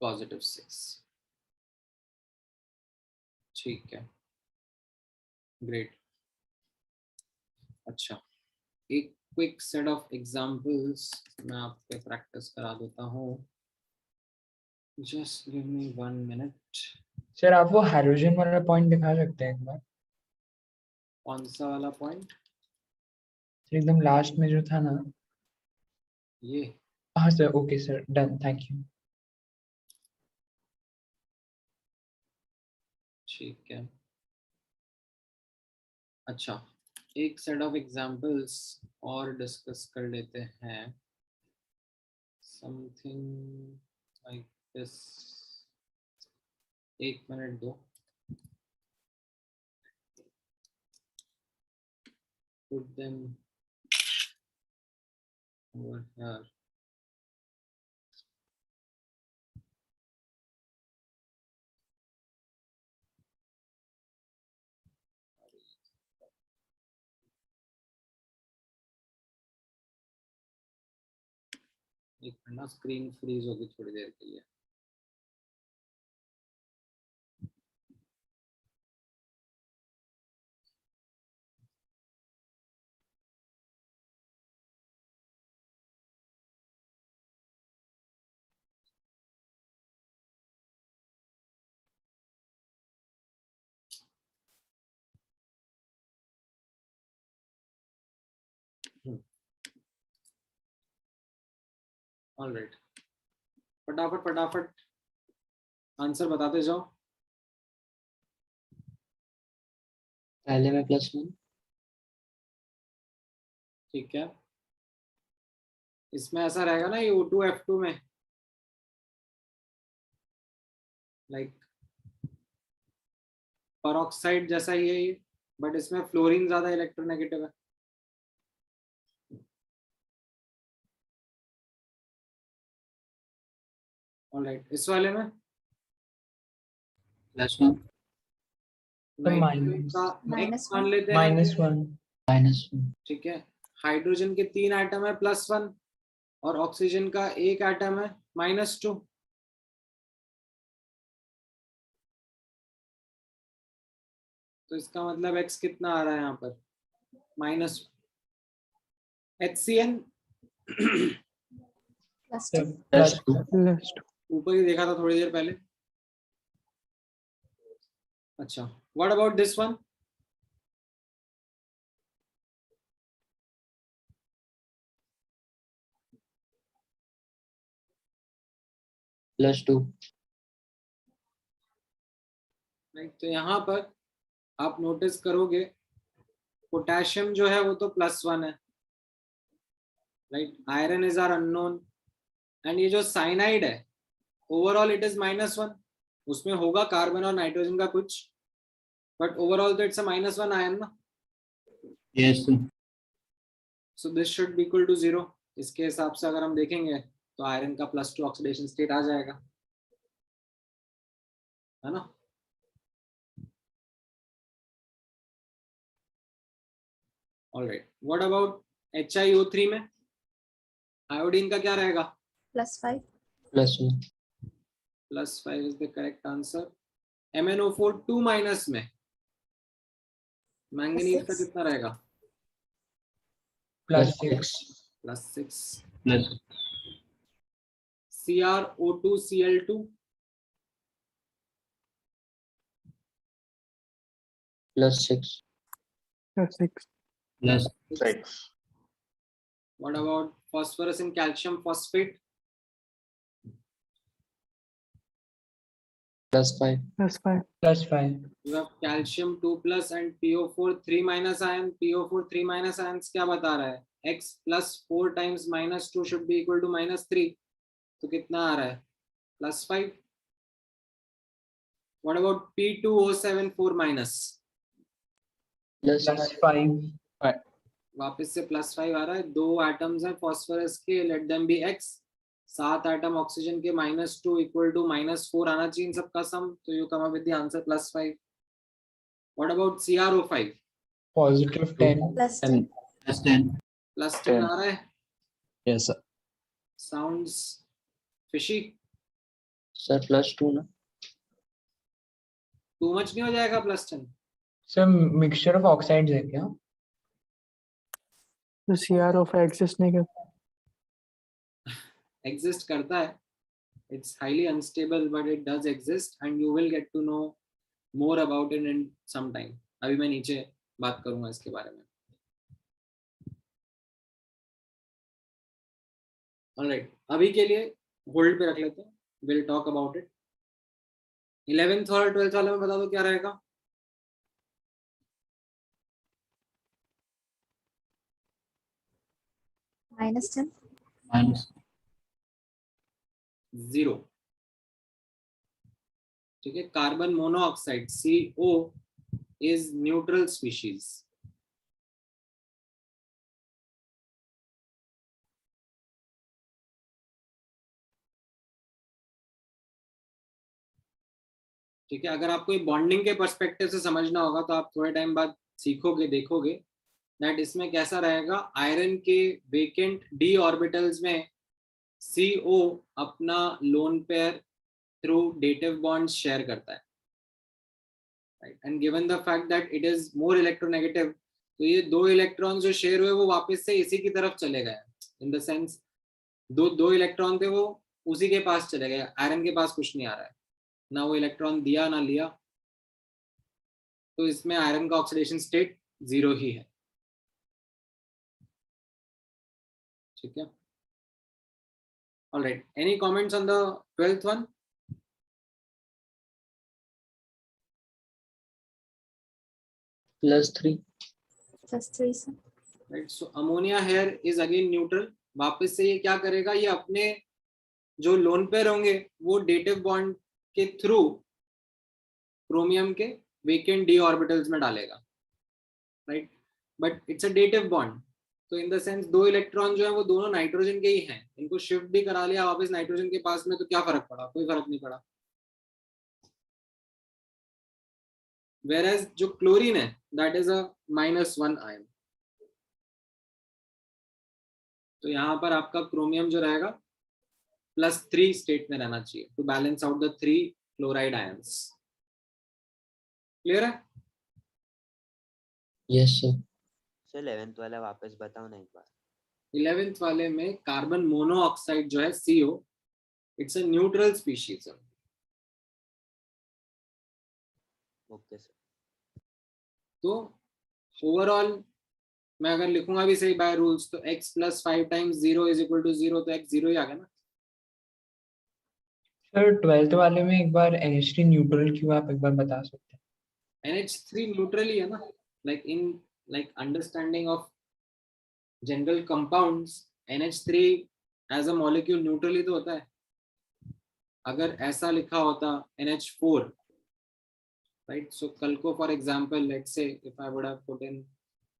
+6. ठीक है, great. अच्छा, एक quick set of examples मैं आपके प्रैक्टिस करा देता हूँ। Just give me 1 minute. Sir आप वो हाइड्रोजन वाला पॉइंट दिखा सकते हैं एक बार? कौन सा वाला पॉइंट? एकदम लास्ट में जो था ना। ये हाँ sir, okay sir, done, thank you. ठीक है। अच्छा, एक सेट ऑफ एग्जांपल्स और डिस्कस कर लेते हैं, समथिंग लाइक दिस। 1 मिनट दो। Put them over here. एक मिनट ना, स्क्रीन फ्रीज होगी थोड़ी देर के लिए। ऑलराइट, फटाफट फटाफट आंसर बताते जाओ। पहले में +1, ठीक है, इसमें ऐसा रहेगा ना ये O2F2 में, लाइक पेरोक्साइड जैसा ही है ये, बट इसमें फ्लोरीन ज्यादा इलेक्ट्रोनेगेटिव है। ऑलराइट, इस वाले में +1, तो नाइट्रोजन का X मान लेते हैं, -1. ठीक है। हाइड्रोजन के 3 एटम है +1 और ऑक्सीजन का 1 एटम है -2। तो इसका मतलब X कितना आ रहा है यहाँ पर? HCN Sir, Plus plus 2. Last. ऊपर ही देखा था थोड़ी देर पहले. अच्छा, what about this one? +2. Right, तो यहाँ पर आप नोटिस करोगे पोटेशियम जो है वो तो +1 है, right. Iron is are unknown and ये जो साइनाइड है ओवरऑल इट इज -1. उसमें होगा कार्बन और नाइट्रोजन का कुछ, बट ओवरऑल तो इट्स अ -1 आयन ना. Yes, sir. So this should be equal to 0. इसके हिसाब से अगर हम देखेंगे तो आयरन का +2 ऑक्सीडेशन स्टेट आ जाएगा, है ना. ऑलराइट, व्हाट अबाउट HiO3 में आयोडीन का क्या रहेगा? +5. +1. +5 is the correct answer. MnO4 2- में मैंगनीज का +6. कितना रहेगा? +6. +6. Plus CrO2Cl2 +6. +6. plus 6. What about phosphorus and calcium phosphate? +5. +5. +5. You have calcium 2+ and PO4 3- ion. PO4 3- ions क्या बता रहा है? X + 4 times -2 should be equal to -3. तो कितना आ रहा है? +5. What about P2O74-? +5. वापस से +5 आ रहा है. 2 एटम्स हैं फॉस्फोरस के, let them be X. 7 atom oxygen के, -2 इक्वल टू -4 आना चाहिए इन सबका सम. तो you come up with the answer +5. What about CrO5? +10. +10. plus 10. +10 आ रहा है. Yes, sir. Sounds fishy. Sir, +2 ना. टू मच नहीं हो जाएगा +10? Sir, mixture of oxides है क्या? तो CrO5 exist नहीं करता. एग्जिस्ट करता है. It's highly unstable but it does exist and you will get to know more about it in some time. अभी मैं नीचे बात करूंगा इसके बारे में. ऑलराइट, अभी के लिए होल्ड पे रख लेते हैं. Will talk about it. 11th और 12th वाले में बता दो क्या रहेगा. -10. Minus 0. ठीक है. Carbon monoxide CO is neutral species. ठीक है. अगर आपको ये बॉन्डिंग के पर्सपेक्टिव से समझना होगा तो आप थोड़े टाइम बाद सीखोगे, देखोगे दैट इसमें कैसा रहेगा. आयरन के वेकेंट d ऑर्बिटल्स में CO अपना lone pair through dative bonds share करता है, right. And given the fact that it is more electronegative, तो ये 2 इलेक्ट्रॉन जो शेयर हुए वो वापस से इसी की तरफ चले गए. इन द सेंस दो इलेक्ट्रॉन थे वो उसी के पास चले गए. आयरन के पास कुछ नहीं आ रहा है, ना वो इलेक्ट्रॉन दिया ना लिया. तो इसमें आयरन का ऑक्सीडेशन स्टेट 0 ही है. ठीक है. Alright, any comments on the 12th one? +3. +3, sir. Right. So ammonia here is again neutral. वापस से ये क्या करेगा, ये अपने जो लोन पेयर होंगे वो डेटिव बॉन्ड के थ्रू क्रोमियम के वेकेंट d ऑर्बिटल्स में डालेगा, right. But it's a dative bond, तो इन द सेंस 2 इलेक्ट्रॉन जो है वो दोनों नाइट्रोजन के ही हैं. इनको शिफ्ट भी करा लिया वापस नाइट्रोजन के पास में, तो क्या फर्क पड़ा? कोई फर्क नहीं पड़ा. वेरएज जो क्लोरीन है दैट इज अ -1 आयन. तो यहाँ पर आपका क्रोमियम जो रहेगा +3 स्टेट में रहना चाहिए to balance out the 3 chloride ions. Clear है? Yes, sir. सर 11th वाला वापस बताओ ना एक बार. 11th वाले में कार्बन मोनोऑक्साइड जो है CO, it's a neutral species. Okay sir. तो ओवरऑल मैं अगर लिखूंगा भी सही बाय रूल्स तो x + 5 × 0 = 0, तो x 0 ही आ गया ना. सर 12th वाले में एक बार NH3 न्यूट्रल क्यों, आप एक बार बता सकते हैं? NH3 न्यूट्रल ही है ना. like understanding of general compounds, NH3 as a molecule neutral ही तो होता है. अगर ऐसा लिखा होता NH4, right? So कल को for example, let's say if I would have put in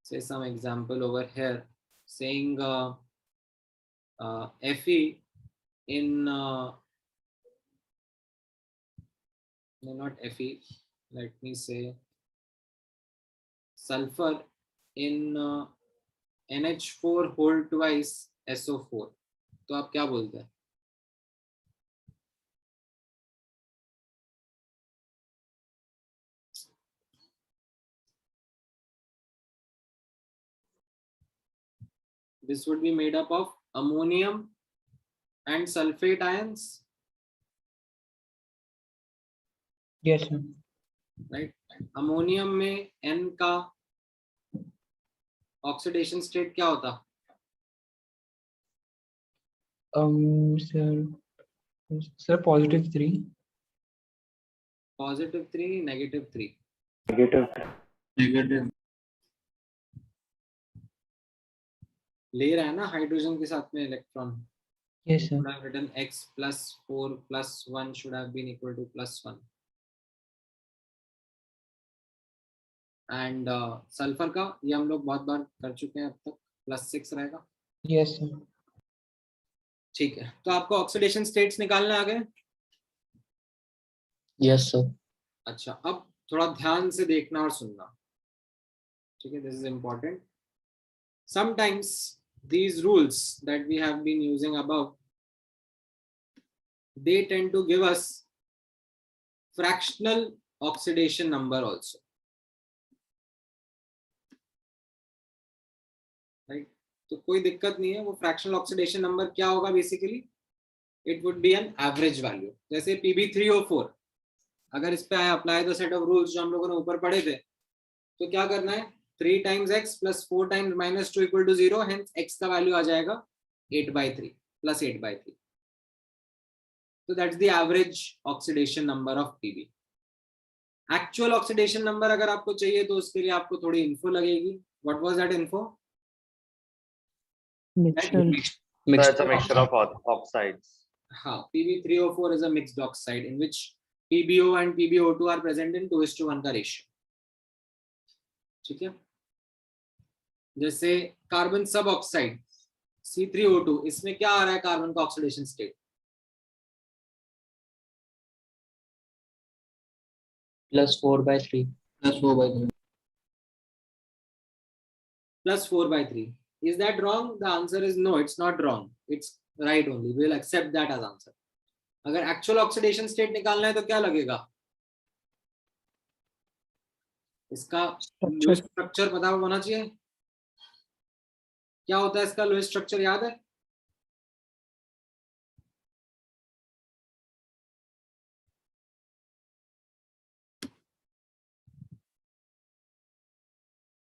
say some example over here saying Fe in no, not Fe, let me say sulfur in NH4 whole twice SO4, तो आप क्या बोलते हैं? This would be made up of ammonium and sulfate ions, Yes sir. right? Ammonium में N का oxidation state क्या होता? Sir +3. +3, -3. Negative. ले रहा है ना हाइड्रोजन के साथ में electron. Yes sir. should have written x + 4 + 1 should have been equal to +1. And sulphur का ये हम लोग बहुत बार कर चुके हैं अब तक, +6 रहेगा. Yes sir. ठीक है, तो आपको ऑक्सीडेशन स्टेट्स निकालने आ गए. Yes, sir. अच्छा, अब थोड़ा ध्यान से देखना और सुनना, ठीक है? This is important. Sometimes these rules that we have been using above, they tend to give us fractional oxidation number also, right? तो कोई दिक्कत नहीं है. वो फ्रैक्शनल ऑक्सीडेशन नंबर क्या होगा? Basically it would be an average value. जैसे Pb3O4, अगर इस पे apply the set of rules जो हम लोगों ने ऊपर पढ़े थे, तो क्या करना है? 3 × x + 4 × -2 = 0. हेंस x का वैल्यू आ जाएगा 8/3 + 8/3. So that's the average oxidation number of Pb. Actual oxidation number अगर आपको चाहिए तो उसके लिए आपको थोड़ी info लगेगी. What was that info? Mixture. So it's a mixture of oxides. हाँ, Pb3O4 is a mixed oxide in which PbO and PbO2 are present in 2:1 का ratio. ठीक है? जैसे कार्बन सब ऑक्साइड C3O2, इसमें क्या आ रहा है कार्बन का oxidation state? +4/3. +4/3. +4/3. Is that wrong? The answer is no, it's not wrong. It's right only. We'll accept that as answer. अगर एक्चुअल ऑक्सीडेशन स्टेट निकालना है तो क्या लगेगा? इसका लोएस्ट स्ट्रक्चर पता होना चाहिए. क्या होता है इसका लोएस्ट स्ट्रक्चर, याद है?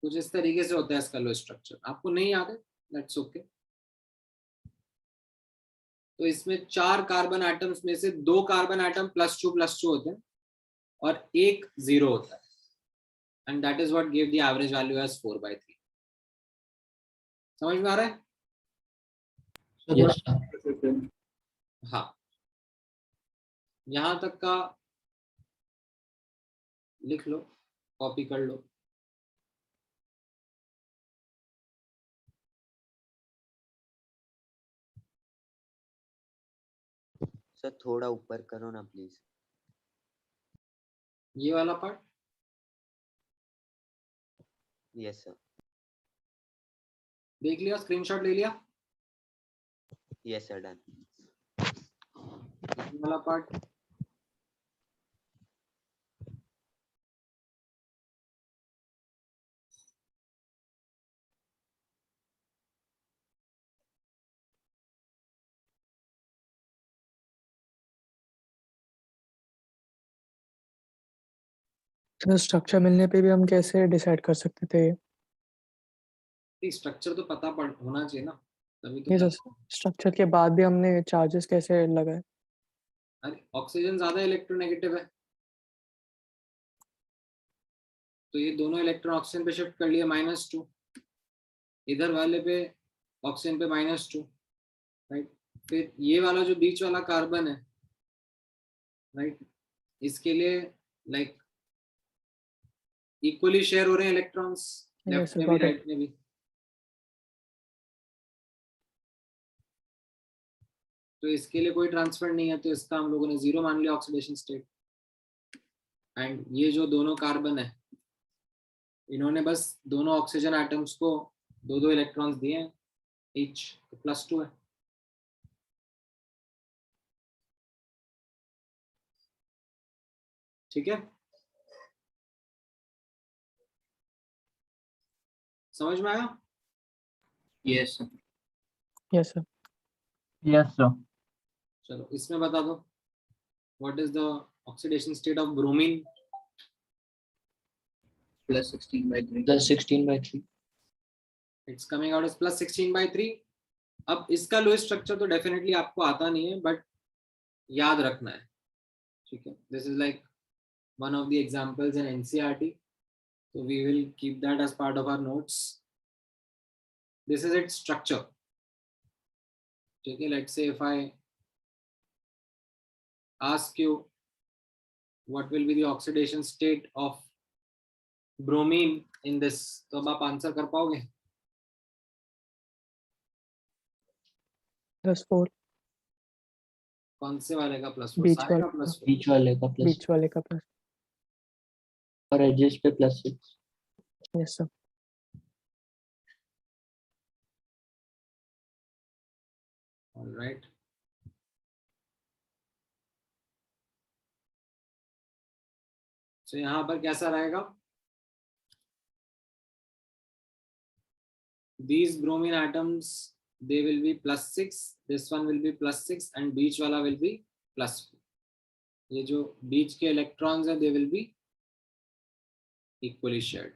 कुछ इस तरीके से होता है इसका लोएस्ट स्ट्रक्चर. आपको नहीं याद है? That's okay. तो इसमें 4 कार्बन एटम्स में से 2 कार्बन एटम +2 होते हैं और 1 0 होता है. And that is what give the average value as 4/3. समझ में आ रहा है? Yes, sir. हाँ, यहां तक का लिख लो, कॉपी कर लो. सर थोड़ा ऊपर करो ना प्लीज. ये वाला पार्ट. Yes sir. देख लिया, स्क्रीनशॉट ले लिया. Yes sir, done. ये वाला पार्ट. तो स्ट्रक्चर मिलने पे भी हम कैसे डिसाइड कर सकते थे? स्ट्रक्चर तो पता पड़ होना चाहिए ना, तभी तो ये कर तो स्ट्रक्चर के बाद भी हमने चार्जेस कैसे लगाए? अरे ऑक्सीजन ज्यादा इलेक्ट्रोनेगेटिव है, तो ये दोनों इलेक्ट्रॉन ऑक्सीजन पे शिफ्ट कर लिए -2, इधर वाले पे ऑक्सीजन पे -2, राइट। फिर ये वाला जो बीच वाला कार्बन है, राइट, इसके लिए लाइक इक्वली शेयर हो रहे हैं इलेक्ट्रॉन्स, लेफ्ट Yes, में भी got it. राइट में भी। तो इसके लिए कोई ट्रांसफर नहीं है, तो इसका हम लोगों ने 0 मान लिया ऑक्सीडेशन स्टेट। एंड ये जो दोनों कार्बन है, इन्होंने बस दोनों ऑक्सीजन एटम्स को 2-2 इलेक्ट्रॉन्स दिए हैं ईच, तो +2 है। ठीक है, समझ में आया? Yes, sir. Yes, sir. Yes, sir. चलो इसमें बता दो, what is the oxidation state of bromine? +16/3. +16/3. It's coming out as +16/3। अब इसका लो स्ट्रक्चर तो डेफिनेटली आपको आता नहीं है, बट याद रखना है, ठीक है। This is like one of the examples in NCERT, so we will keep that as part of our notes. This is its structure. Okay, let's say if I ask you what will be the oxidation state of bromine in this, तो अब आप answer कर पाओगे? +4. कौन से वाले का +4? बीच सारे का वाले का। +4? बीच वाले का प्लस बीच वाले का प्लस। और एजेस पे +6. Yes, sir. All right. So यहाँ पर कैसा रहेगा? These bromine atoms, they will be +6, this one will be +6 and बीच वाला will be +4. ये जो बीच के इलेक्ट्रॉन्स हैं, they will be equally shared.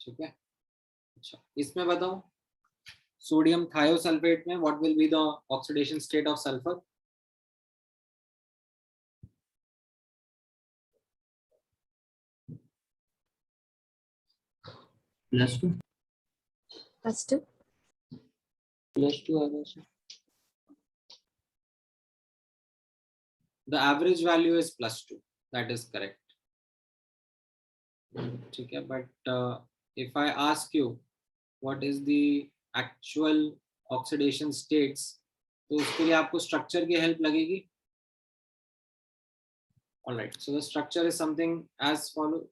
ठीक है, अच्छा इसमें बताओ, सोडियम थायोसल्फेट में what will be the oxidation state of sulphur? +2. +2. +2 आ गया sir. The average value is +2, that is correct. ठीक है, but if I ask you what is the actual oxidation states, तो उसके लिए आपको स्ट्रक्चर की हेल्प लगेगी. All right, so the structure is something as follows.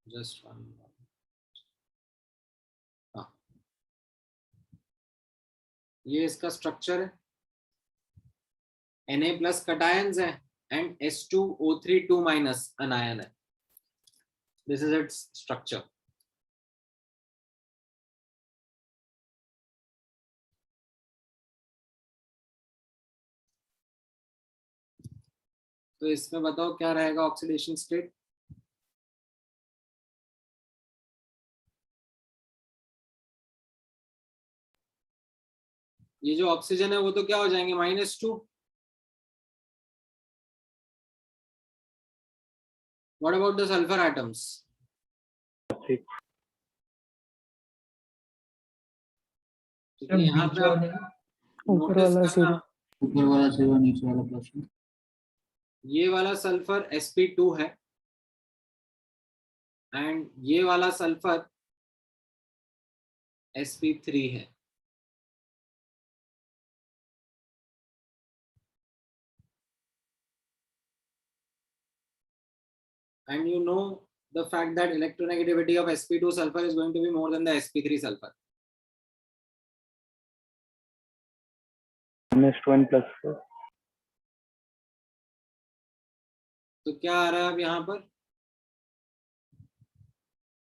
Just one moment. हाँ, ये इसका स्ट्रक्चर है. Na+ कटायंस है and S2O3 2- अनायन है. This is its structure. तो इसमें बताओ क्या रहेगा ऑक्सीडेशन स्टेट? ये जो ऑक्सीजन है वो तो क्या हो जाएंगे, -2. What about the sulfur atoms? ठीक है, यहाँ पे आप ऊपर notice वाला करना, 0. ऊपर वाला 0, नीचे वाला +2. ये वाला सल्फर sp2 है एंड ये वाला सल्फर sp3 है. And you know the fact that electronegativity of sp2 sulfur is going to be more than the sp3 sulfur. -1 +4. तो क्या आ रहा है अब यहाँ पर?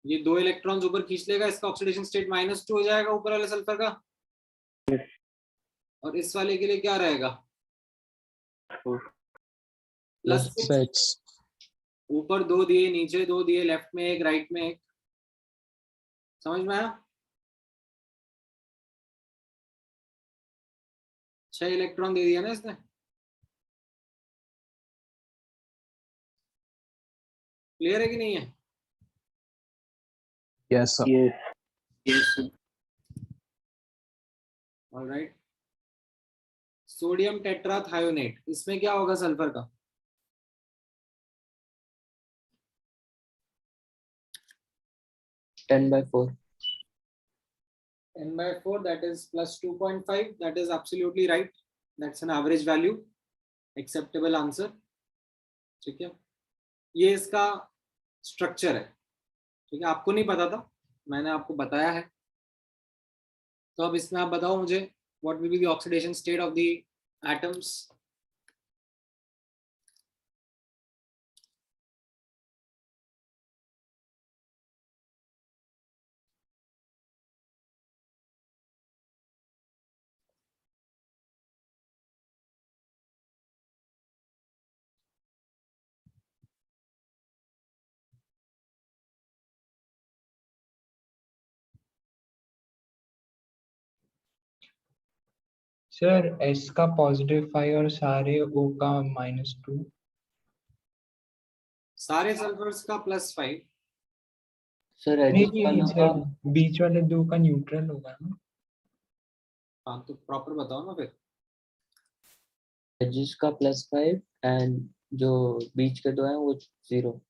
ये 2 इलेक्ट्रॉन्स ऊपर खींच लेगा, इसका ऑक्सीडेशन स्टेट -2 हो जाएगा ऊपर वाले सल्फर का, और इस वाले के लिए क्या रहेगा +6। Six. ऊपर 2 दिए, नीचे 2 दिए, लेफ्ट में एक, राइट में एक, समझ में आया? 6 इलेक्ट्रॉन दे दिया ना इसने। क्लियर है कि नहीं है? Yes, sir. Yes. Yes, sir. Alright. Sodium tetrathionate, इसमें क्या होगा सल्फर का? Ten by 4. 10 by 4, that is +2.5. That is absolutely right. That's an average value. Acceptable answer. ठीक है, ये इसका स्ट्रक्चर है। ठीक है, आपको नहीं पता था, मैंने आपको बताया है। तो अब इसमें आप बताओ मुझे, what will be the oxidation state of the atoms? Sir S का +5 और सारे O का -2। सारे सल्फर्स का +5। Sir, नहीं edges का नहीं ना सर, बीच वाले 2 का न्यूट्रल होगा ना। हाँ तो प्रॉपर बताओ ना फिर। edges का +5 and जो बीच के 2 हैं वो 0.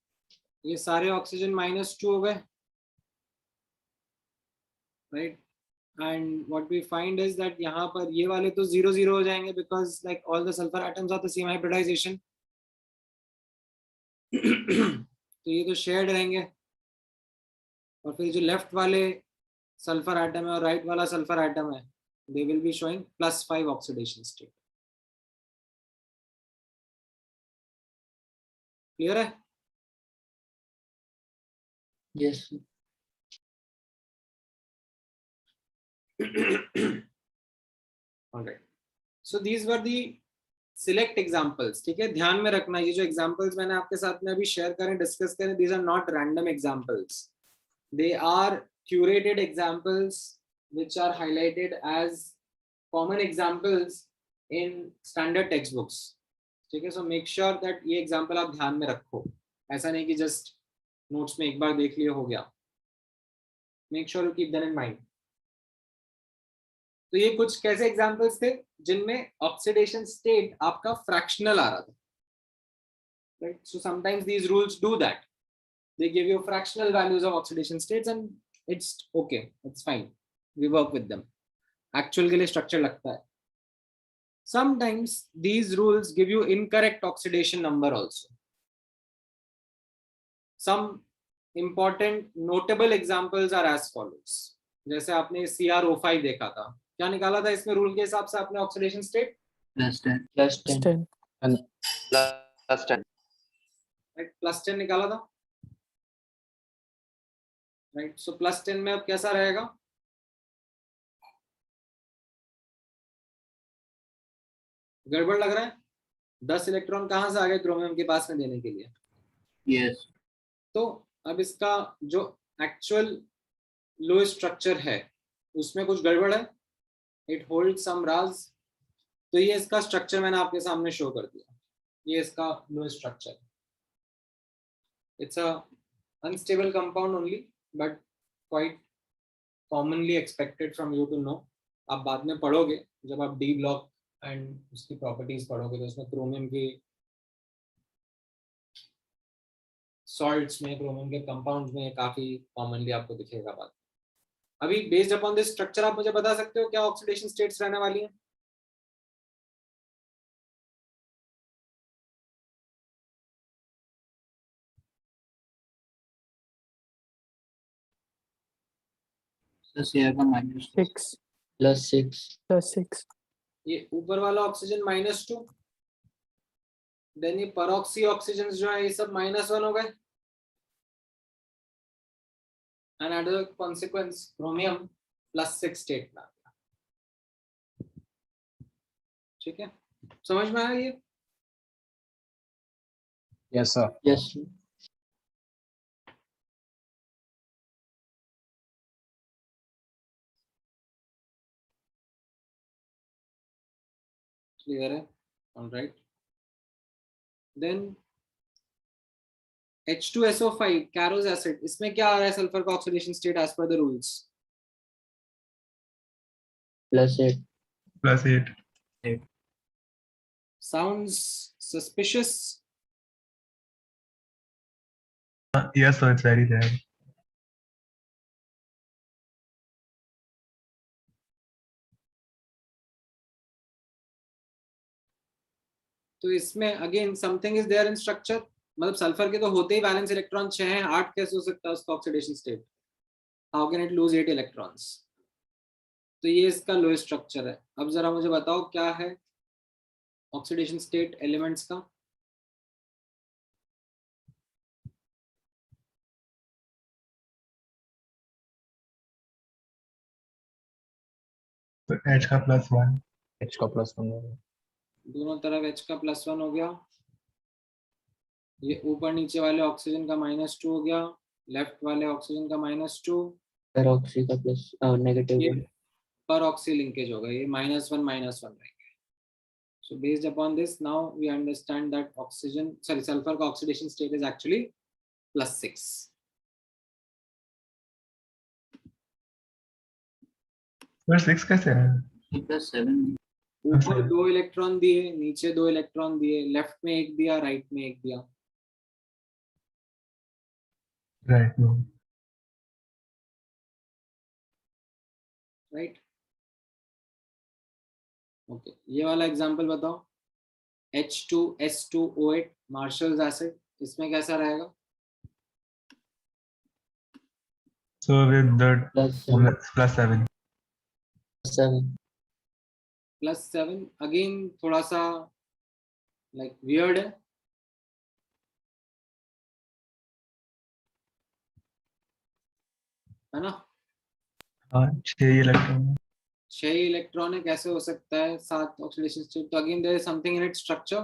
ये सारे ऑक्सीजन -2 हो गए, right? And what we find is that यहाँ पर ये वाले तो 0 0 हो जाएंगे, because like all the sulphur atoms are the same hybridisation. तो ये तो शेयर्ड रहेंगे, और फिर जो लेफ्ट वाले सल्फर एटम है और राइट वाला सल्फर एटम है, they will be showing +5 oxidation state. Clear है? Yes, sir. Alright. So these were the select examples. ठीक है, ध्यान में रखना, ये जो examples मैंने आपके साथ में अभी शेयर करें, डिस्कस करें, these are not random examples. They are curated examples which are highlighted as common examples in standard textbooks. ठीक है, so make sure that ये example आप ध्यान में रखो, ऐसा नहीं कि just notes में एक बार देख लिया हो गया। Make sure you keep them in mind. तो ये कुछ कैसे एग्जांपल्स थे जिनमें ऑक्सीडेशन स्टेट आपका फ्रैक्शनल आ रहा था, right? So sometimes these rules do that, they give you fractional values of oxidation states and it's okay, it's fine, we work with them. Actual के लिए स्ट्रक्चर लगता है। Sometimes these rules give you incorrect oxidation number also. Some important notable examples are as follows. जैसे आपने CrO5 देखा था, क्या निकाला था इसमें रूल के हिसाब से आपने ऑक्सीडेशन स्टेट? +10. +10. 10. +10. राइट, +10 निकाला था, राइट? सो +10 में अब कैसा रहेगा? गड़बड़ लग रहा है? 10 इलेक्ट्रॉन कहां से आ गए क्रोमियम के पास में देने के लिए? Yes. तो अब इसका जो एक्चुअल लो स्ट्रक्चर है उसमें कुछ गड़बड़ है, इट होल्ड सम राज। तो ये इसका स्ट्रक्चर मैंने आपके सामने शो कर दिया, ये इसका लो structure. It's a unstable compound only, but quite commonly expected from you to know. आप बाद में पढ़ोगे जब आप डी ब्लॉक एंड उसकी प्रॉपर्टीज पढ़ोगे, तो उसमें क्रोमियम की सॉल्ट्स में, क्रोमियम के कंपाउंड्स में काफी कॉमनली आपको दिखेगा बात। अभी बेस्ड अपॉन दिस स्ट्रक्चर आप मुझे बता सकते हो क्या ऑक्सीडेशन स्टेट्स रहने वाली हैं? So Sierra का -6. 6. +6. +6. ये ऊपर वाला ऑक्सीजन -2, देन ये परऑक्सी ऑक्सीजन जो है ये सब -1 हो गए, and as a consequence chromium +6 state में आ गया. ठीक है, समझ में आया ये? Yes, sir. Yes. Clear है? All right. Then H2SO5 Carros acid, इसमें क्या आ रहा है सल्फर का oxidation state as per the rules? +8. +8. Sounds suspicious. Yes, sir. It's very rare. तो इसमें again something is there in structure, मतलब सल्फर के तो होते ही वैलेंस इलेक्ट्रॉन 6 हैं, 8 कैसे हो सकता है उसका oxidation state? How can it lose 8 electrons? तो ये इसका लोएस्ट स्ट्रक्चर है. अब जरा मुझे बताओ क्या है ऑक्सीडेशन स्टेट एलिमेंट्स का? तो H का +1. H का +1 होगा. दोनों तरफ H का +1 हो गया, ये ऊपर नीचे वाले ऑक्सीजन का -2 हो गया, लेफ्ट वाले ऑक्सीजन का -2, Peroxy का -1. ये पर ऑक्सी लिंकेज होगा, ये -1 रहेंगे. So based upon this, now we understand that sulfur का oxidation state is actually +6. Sir, 6 कैसे है? +7. ऊपर 2 इलेक्ट्रॉन दिए, नीचे 2 इलेक्ट्रॉन दिए, लेफ्ट में 1 दिया, राइट में 1 दिया. Right. No. राइट? ओके, ये वाला एग्जांपल बताओ. H2S2O8 मार्शल्स एसिड, इसमें कैसा रहेगा? So with the +7. +7. 7. +7 अगेन थोड़ा सा लाइक वियर्ड है ना? हाँ, 6 इलेक्ट्रॉन. 6 इलेक्ट्रॉन है, कैसे हो सकता है 7 ऑक्सीडेशन स्टेट? तो again there is something in its structure.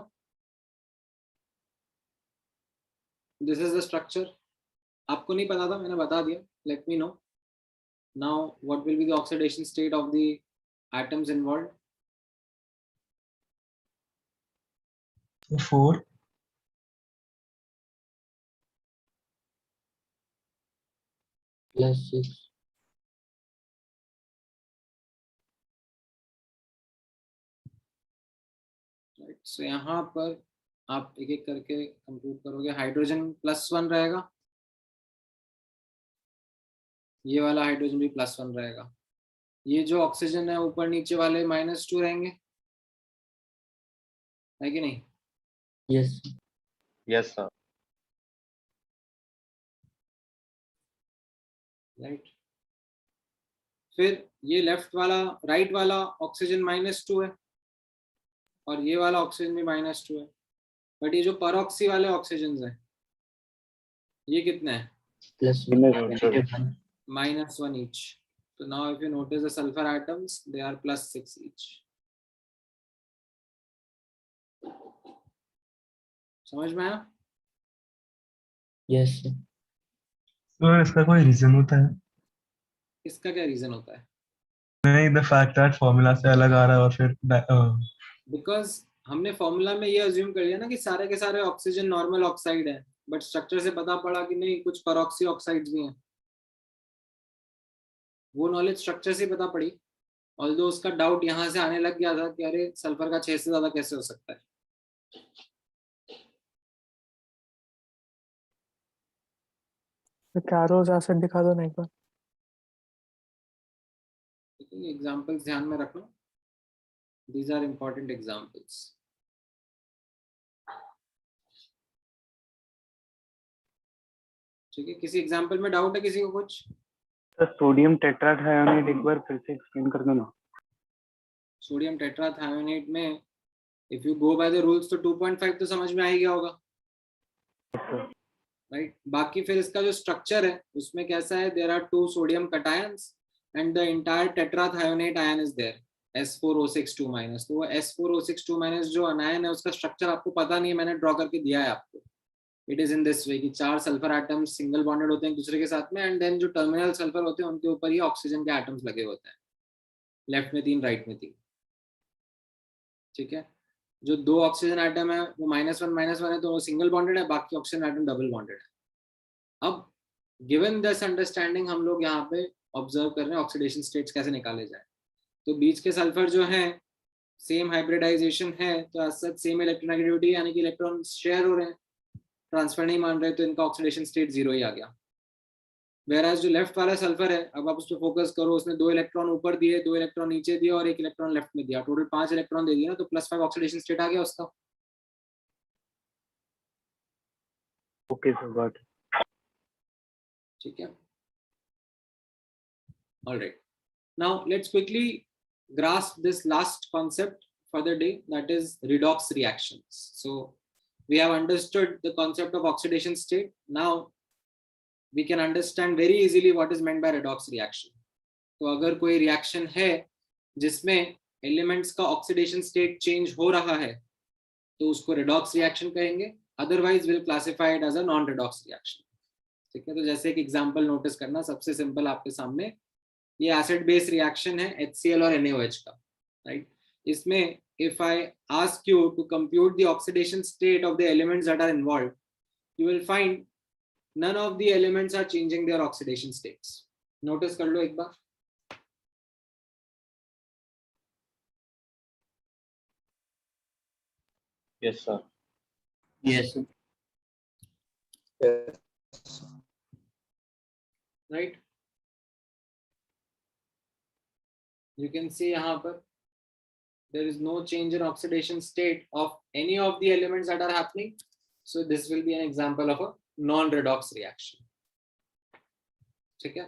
This is the structure. आपको नहीं पता था, मैंने बता दिया. Let me know now what will be the oxidation state of the atoms involved. So 4. +6. Right, so यहाँ पर आप एक एक करके कंप्यूट करोगे. हाइड्रोजन +1 रहेगा, ये वाला हाइड्रोजन भी +1 रहेगा. ये जो ऑक्सीजन है ऊपर नीचे वाले -2 रहेंगे, है कि नहीं? Yes. Yes, sir. राइट. फिर ये लेफ्ट वाला, राइट वाला ऑक्सीजन -2 है और ये वाला ऑक्सीजन भी -2 है. बट ये जो परऑक्सी वाले ऑक्सीजन हैं ये कितने हैं? +1. -1 each. So now if you notice the sulfur atoms, they are +6 each. समझ में आया? Yes. So इसका कोई रीजन होता है? इसका क्या रीजन होता है? नहीं, the fact that फॉर्मूला से अलग आ रहा है और फिर बिकॉज हमने फॉर्मूला में ये अज्यूम कर लिया ना कि सारे के सारे ऑक्सीजन नॉर्मल ऑक्साइड है, बट स्ट्रक्चर से पता पड़ा कि नहीं, कुछ परऑक्सी ऑक्साइड्स भी हैं. वो नॉलेज स्ट्रक्चर से पता पड़ी, ऑल्दो उसका डाउट यहाँ से आने लग गया था कि अरे सल्फर का 6 से ज्यादा कैसे हो सकता है. तो कैरोज एसिड दिखा दो ना एक बार. एग्जाम्पल्स ध्यान में रखना, these are important examples. ठीक है, किसी एग्जाम्पल में डाउट है किसी को कुछ? सोडियम टेट्राथायोनाइड एक बार फिर से एक्सप्लेन कर दो ना. सोडियम टेट्राथायोनेट में if you go by the rules तो 2.5 तो समझ में आ ही गया होगा, राइट। बाकी फिर इसका जो स्ट्रक्चर है उसमें कैसा है, there are 2 sodium cations and the entire tetrathionate ion is there S4O6 2-। तो वो S4O6 2- जो अनायन है उसका स्ट्रक्चर आपको पता नहीं है, मैंने ड्रॉ करके दिया है आपको। It is in this way कि 4 सल्फर एटम्स सिंगल बॉन्डेड होते हैं एक दूसरे के साथ में, एंड देन जो टर्मिनल सल्फर होते हैं उनके ऊपर ये ऑक्सीजन के एटम्स लगे होते हैं, लेफ्ट में 3 राइट में 3। ठीक है, जो 2 ऑक्सीजन एटम है वो -1 है तो वो सिंगल बॉन्डेड है, बाकी ऑक्सीजन एटम डबल बॉन्डेड है। अब गिवन दिस अंडरस्टैंडिंग हम लोग यहाँ पे ऑब्जर्व कर रहे हैं ऑक्सीडेशन स्टेट्स कैसे निकाले जाए। तो बीच के सल्फर जो है सेम हाइब्रिडाइजेशन है, तो एज सच सेम इलेक्ट्रोनेगेटिविटी यानी कि इलेक्ट्रॉन शेयर हो रहे हैं, ट्रांसफर नहीं मान रहे, तो इनका ऑक्सीडेशन स्टेट 0 ही आ गया। वेराज जो लेफ्ट वाला सल्फर है, अब आप उस पर फोकस करो, उसने 2 इलेक्ट्रॉन ऊपर दिए, 2 इलेक्ट्रॉन नीचे दिए और 1 इलेक्ट्रॉन लेफ्ट में दिया, टोटल 5 इलेक्ट्रॉन दे दिया ना, तो +5 ऑक्सीडेशन स्टेट आ गया उसका। Okay, sir, got it. ठीक है, all right, now let's quickly grasp this last concept for the day, that is redox reactions. So we have understood the concept of oxidation state. Now we can understand very easily what is meant by redox reaction. तो अगर कोई reaction है जिसमें elements का oxidation state change हो रहा है तो उसको रिडॉक्स रिएक्शन कहेंगे, otherwise will classify it as a non redox reaction. ठीक है, तो जैसे एक एग्जांपल नोटिस करना, सबसे सिंपल आपके सामने ये एसिड बेस रिएक्शन है HCl और NaOH का, राइट। इसमें if I ask you to compute the oxidation state of the elements that are involved, you will find none of the elements are changing their oxidation states. Notice कर लो एक बार। Yes, sir. Yes, sir. Right, you can see यहाँ पर there is no change in oxidation state of any of the elements that are happening, so this will be an example of a non-redox reaction. ठीक है,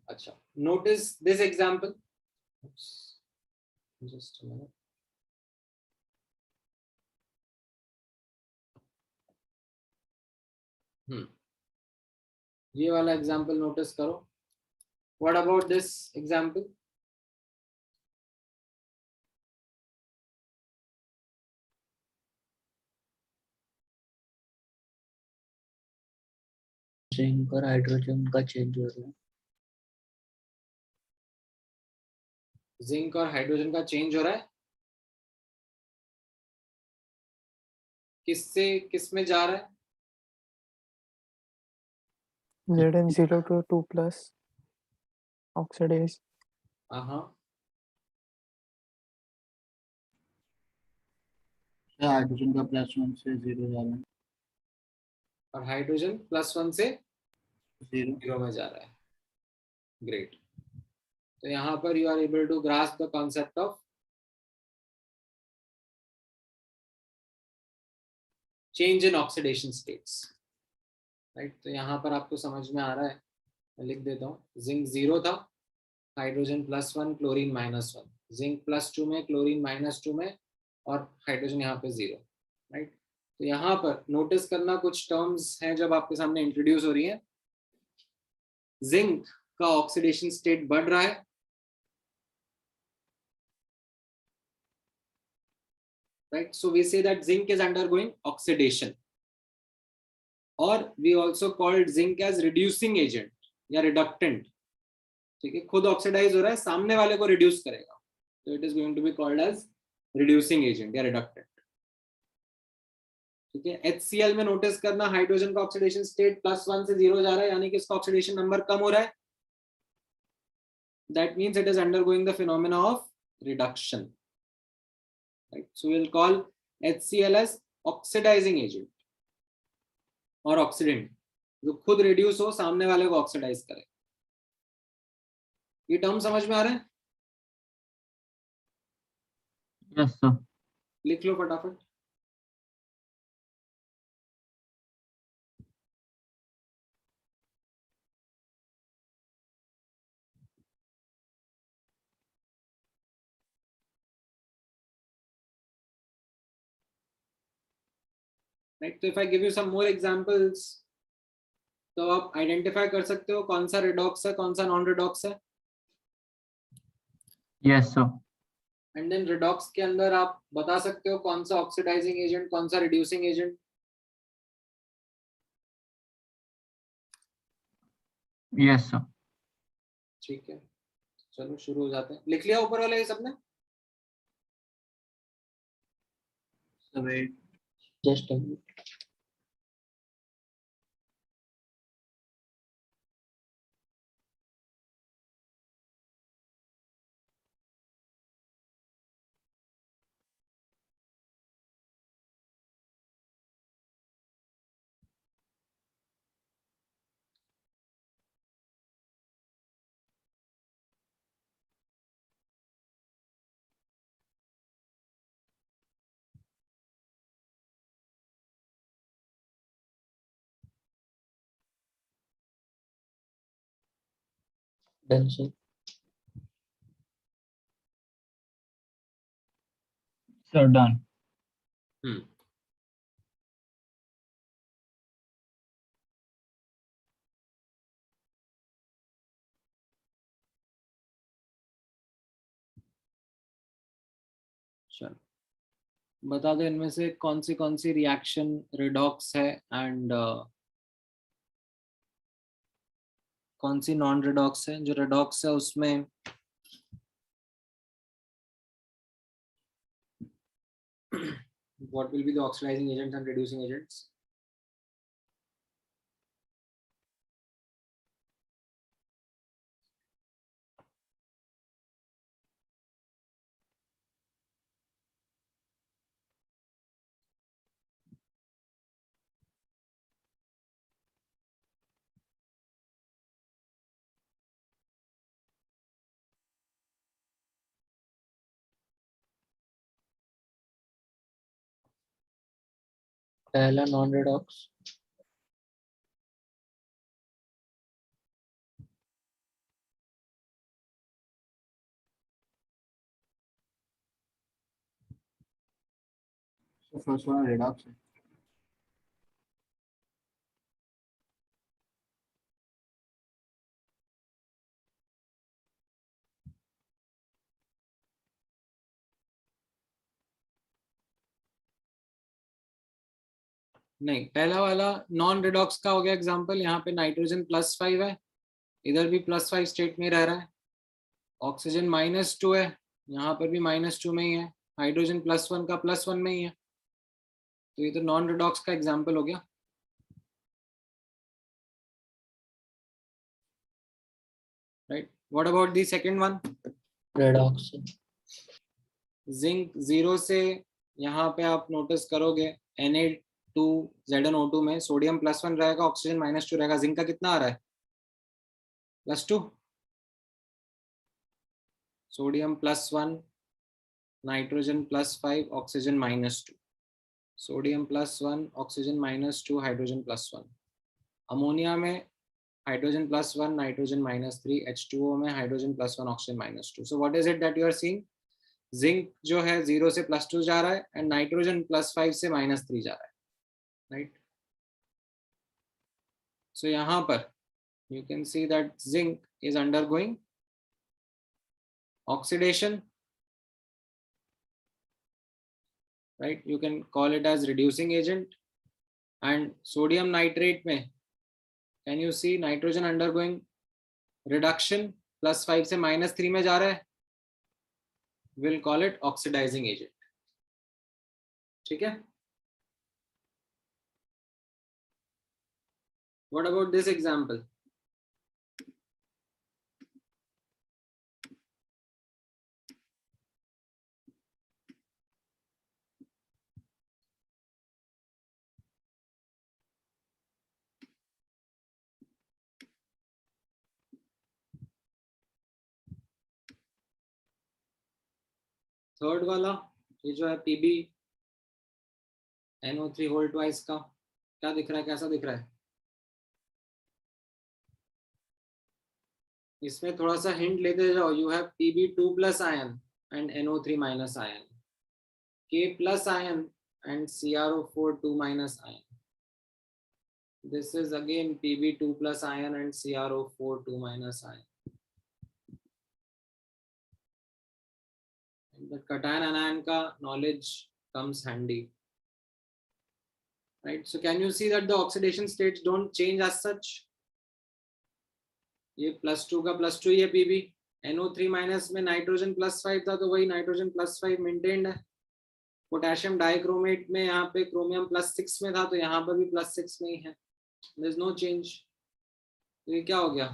अच्छा, notice this example. Oops. Just a minute. ये वाला example notice करो। What about this example? Zinc और hydrogen का change हो रहा है। जिंक और हाइड्रोजन का चेंज हो रहा है, किससे किस में जा रहा है? Zn0 to 2+ oxidase. हाँ, हाइड्रोजन का +1 से 0 जा रहा है, और हाइड्रोजन +1 से 0। 0 में जा रहा है। ग्रेट, तो यहाँ पर you are able to grasp the concept of change in oxidation states, right. तो यहाँ पर आपको समझ में आ रहा है, मैं लिख देता हूँ, जिंक 0 था, हाइड्रोजन +1, क्लोरीन -1, जिंक +2 में, क्लोरीन -2 में, और हाइड्रोजन यहाँ पे 0, राइट। तो यहाँ पर नोटिस करना, कुछ टर्म्स हैं जब आपके सामने इंट्रोड्यूस हो रही है। जिंक का ऑक्सीडेशन स्टेट बढ़ रहा है, right, so we say that zinc is undergoing oxidation, और we also called zinc as reducing agent या रिडक्टेंट। ठीक है, खुद ऑक्सीडाइज हो रहा है, सामने वाले को रिड्यूस करेगा, तो it is going to be called as reducing agent या रिडक्टेंट। ठीक है, HCl में नोटिस करना, हाइड्रोजन का ऑक्सीडेशन स्टेट +1 से 0 जा रहा है, यानी कि इसका ऑक्सीडेशन नंबर कम हो रहा है, that means it is undergoing the phenomena of reduction, right. So we will call HCl as oxidising agent और ऑक्सीडेंट, जो खुद रिड्यूस हो, सामने वाले को ऑक्सीडाइज करे। ये टर्म समझ में आ रहा है? Yes sir. लिख लो फटाफट। Right, so if I give you some more examples, तो आप आइडेंटिफाई कर सकते हो कौन सा रिडॉक्स है, कौन सा नॉन रिडॉक्स है. Yes, sir. And then redox के अंदर आप बता सकते हो कौन सा ऑक्सीडाइजिंग एजेंट, कौन सा रिड्यूसिंग एजेंट. Yes, sir. ठीक है, चलो शुरू हो जाते हैं. लिख लिया ऊपर वाला ये सबने? So wait. Just a minute. Done, sir. So done. चलो बता दो इनमें से कौन सी रिएक्शन रिडॉक्स है एंड कौन सी नॉन रिडॉक्स है. जो रिडॉक्स है उसमें what will be the oxidizing agents and reducing agents? पहला non redox. So first one redox. नहीं, पहला वाला नॉन रिडॉक्स का हो गया एग्जांपल. यहाँ पे नाइट्रोजन +5 है, इधर भी +5 स्टेट में रह रहा है. ऑक्सीजन -2 है, यहाँ पर भी -2 में ही है. हाइड्रोजन +1 का +1 में ही है. तो ये तो नॉन रिडॉक्स का एग्जांपल हो गया. Right. What about the second one? Redox. Zinc 0 से यहाँ पे आप नोटिस करोगे Na2ZnO2 में सोडियम +1 रहेगा, ऑक्सीजन -2 रहेगा. जिंक का कितना आ रहा है? +2. Sodium +1, nitrogen +5, oxygen -2. Sodium +1, oxygen -2, hydrogen +1. Ammonia में हाइड्रोजन +1, नाइट्रोजन -3, H2O में hydrogen +1, oxygen -2. So what is it that you are seeing? Zinc जो है 0 से +2 जा रहा है एंड नाइट्रोजन +5 से -3 जा रहा है. राइट. सो यहाँ पर you can see that zinc is undergoing oxidation, right? You can call it as reducing agent. And sodium nitrate में can you see nitrogen undergoing reduction, +5 से -3 में जा रहा है, we'll call it oxidizing agent. ठीक है. What about this example? Third वाला ये जो है Pb NO3 होल ट्वाइस का क्या दिख रहा है, कैसा दिख रहा है? इसमें थोड़ा सा हिंट लेते जाओ. You have Pb2+ ion and NO3- ion, K+ ion and CrO4 2- ion. This is again Pb2 plus ion and CrO4 2 minus ion. The cation anion ka knowledge comes handy. Right, so can you see that the oxidation states don't change as such? ये +2 का +2 ये Pb, NO3 minus में nitrogen +5 था तो वही nitrogen +5 maintained है. Potassium dichromate में यहाँ पे क्रोमियम +6 में था तो यहाँ पर भी +6 में ही है. There is no change. तो ये क्या हो गया?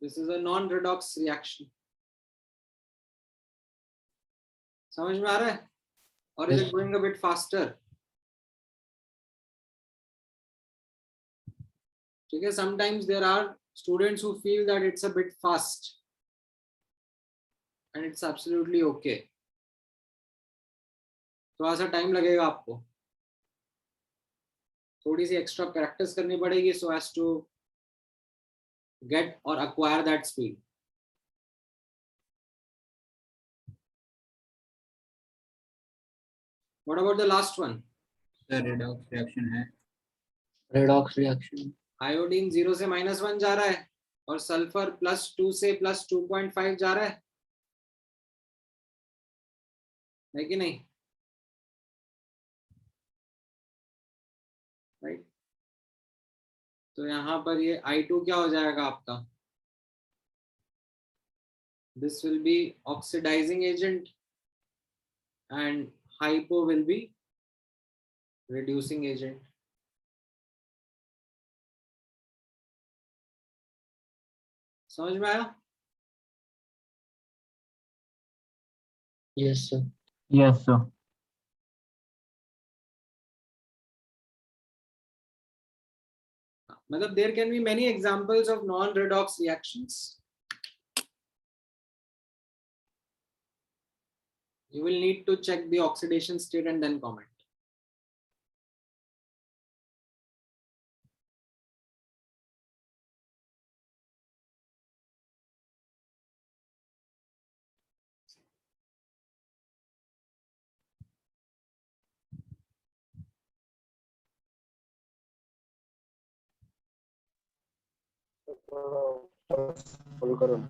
This is a non-redox reaction. समझ में आ रहा है? Or is it going a bit faster? ठीक है, sometimes there are students who feel that it's a bit fast and it's absolutely okay. थोड़ा सा टाइम लगेगा आपको, थोड़ी सी एक्स्ट्रा प्रैक्टिस करनी पड़ेगी so as to get or acquire that speed. What about the last one? Sir redox reaction है. redox reaction. Iodine 0 से -1 जा रहा है और सल्फर +2 से +2.5 जा रहा है कि नहीं? राइट, तो यहाँ पर ये I2 क्या हो जाएगा आपका? This will be oxidizing agent and hypo will be reducing agent. समझ में आया? Yes, sir. Yes, sir. मतलब there can be many examples of non-redox reactions. You will need to check the oxidation state and then comment. Call करो ना.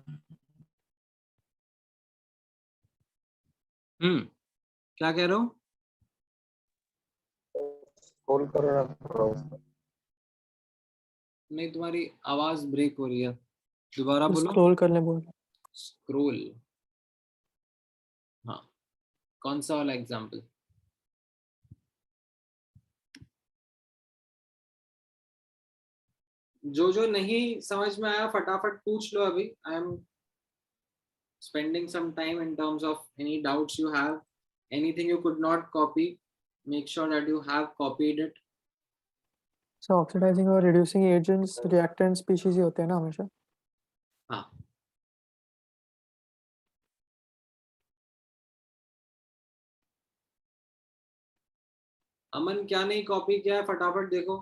क्या कह रहे हो? कॉल करो ना थोड़ा उसका. नहीं, तुम्हारी आवाज ब्रेक हो रही है, दोबारा बोलो. स्क्रॉल करने बोल. स्क्रोल, हाँ, कौन सा वाला एग्जाम्पल? जो नहीं समझ में आया फटाफट पूछ लो अभी. I am spending some time in terms of any doubts you have, anything you could not copy, make sure that you have copied it. So oxidizing और reducing agents reactant species ही होते हैं ना हमेशा? हाँ, अमन क्या नहीं कॉपी किया है फटाफट देखो.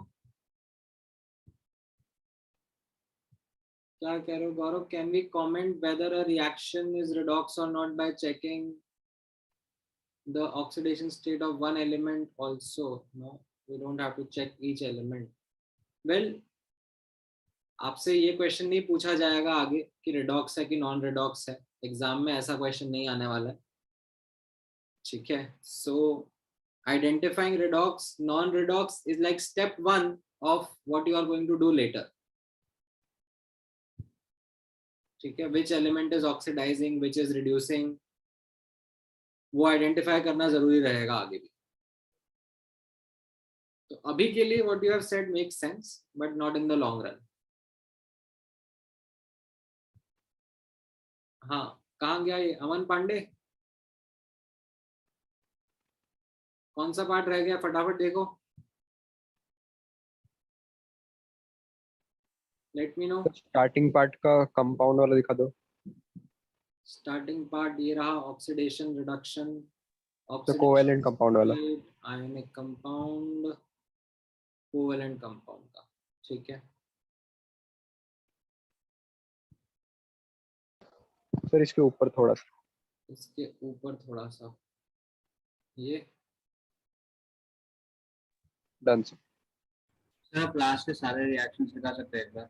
क्या कह रहे हो Gaurav? Can we comment whether a reaction is redox or not by checking the oxidation state of one element also? No, we don't have to check each element. Well, आपसे ये क्वेश्चन नहीं पूछा जाएगा आगे कि redox है कि नॉन redox है. एग्जाम में ऐसा क्वेश्चन नहीं आने वाला है. ठीक है, so identifying redox, non redox is like step 1 of what you are going to do later. ठीक है, which element is oxidizing, which is reducing, वो आइडेंटिफाई करना जरूरी रहेगा आगे भी. तो अभी के लिए what you have said makes sense, but not in the long run. हाँ, कहाँ गया ये अमन पांडे? कौन सा पार्ट रह गया फटाफट देखो. Late me no. Starting part का कंपाउंड वाला दिखा दो. स्टार्टिंग पार्ट ये रहा, ऑक्सीडेशन रिडक्शन, तो कोवेलेंट कंपाउंड वाला. आयनिक कंपाउंड, कोवेलेंट कंपाउंड का. ठीक है सर इसके ऊपर थोड़ा सा. इसके ऊपर थोड़ा सा. ये डन सर. सर आप लास्ट के सारे रिएक्शन दिखा सकते हैं एक बार?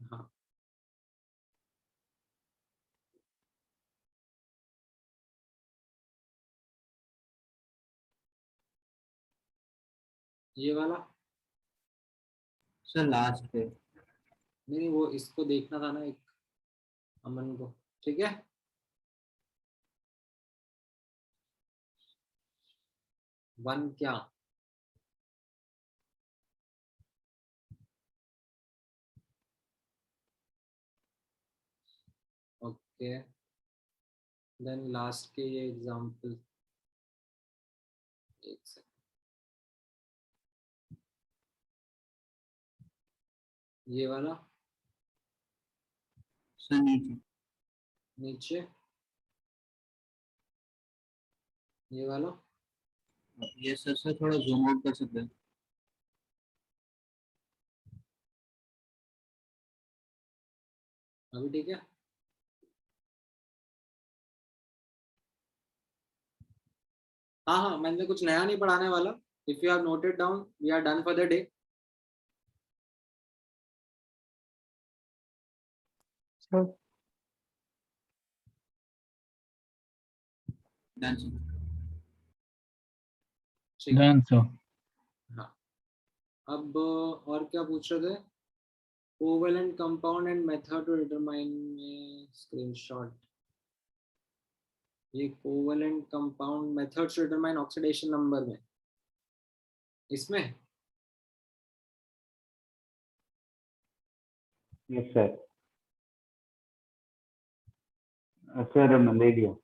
हाँ, ये वाला सर लास्ट पे नहीं, वो इसको देखना था ना, एक अमन को, ठीक है। वन क्या? ओके, देन लास्ट के ये एग्जांपल, एक सेकंड, ये वाला सर नीचे नीचे, ये वाला ये सर थोड़ा जूम आउट कर सकते हैं? अभी ठीक है। हाँ हाँ, मैंने कुछ नया नहीं पढ़ाने वाला। If you have noted down, we are done for the day. Sir done sir. ठीक है। Done sir. हाँ, अब और क्या पूछ रहे थे? Covalent compound and method to determine में स्क्रीनशॉट। ये covalent compound method to determine oxidation number में, इसमें यस सर। Sir malaria.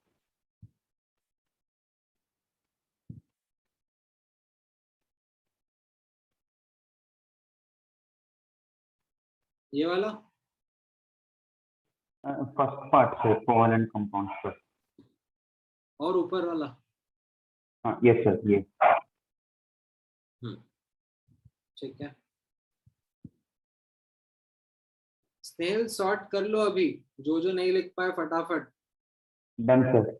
ये वाला फर्स्ट पार्ट से कोवेलेंट कंपाउंड पर। और ऊपर वाला। हाँ यस सर ये। ठीक है, स्नेल सॉर्ट कर लो अभी, जो जो नहीं लिख पाए फटाफट। Done sir.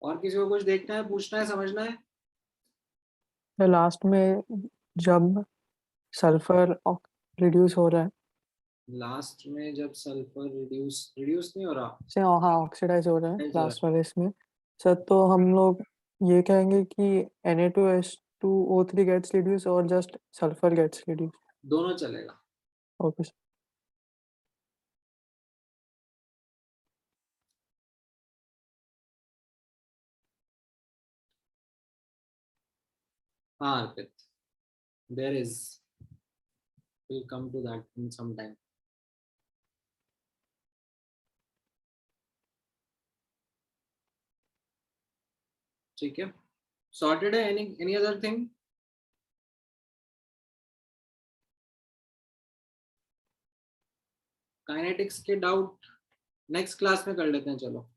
और किसी को कुछ देखना है, पूछना है, समझना है? लास्ट में जब सल्फर रिड्यूस हो रहा है, लास्ट में जब सल्फर रिड्यूस नहीं हो रहा, से हाँ ऑक्सीडाइज हो रहा है Oxidize हो रहा है। लास्ट वाले इसमें सर, तो हम लोग ये कहेंगे कि Na2H2O3 गेट्स रिड्यूस और जस्ट सल्फर गेट्स रिड्यूस। दोनों चलेगा। Okay sir. हाँ अर्पित, there is, we'll come to that in some time. ठीक है, sorted है? any other thing? काइनेटिक्स के डाउट नेक्स्ट क्लास में कर लेते हैं, चलो।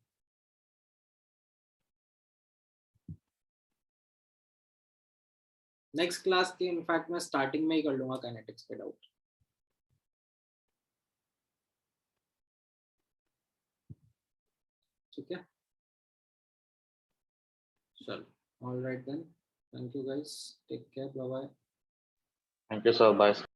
नेक्स्ट क्लास के इनफैक्ट मैं स्टार्टिंग में ही कर लूंगा काइनेटिक्स के डाउट। ठीक है, चलो, all right then, thank you guys, take care, bye bye. Thank you, sir. Bye.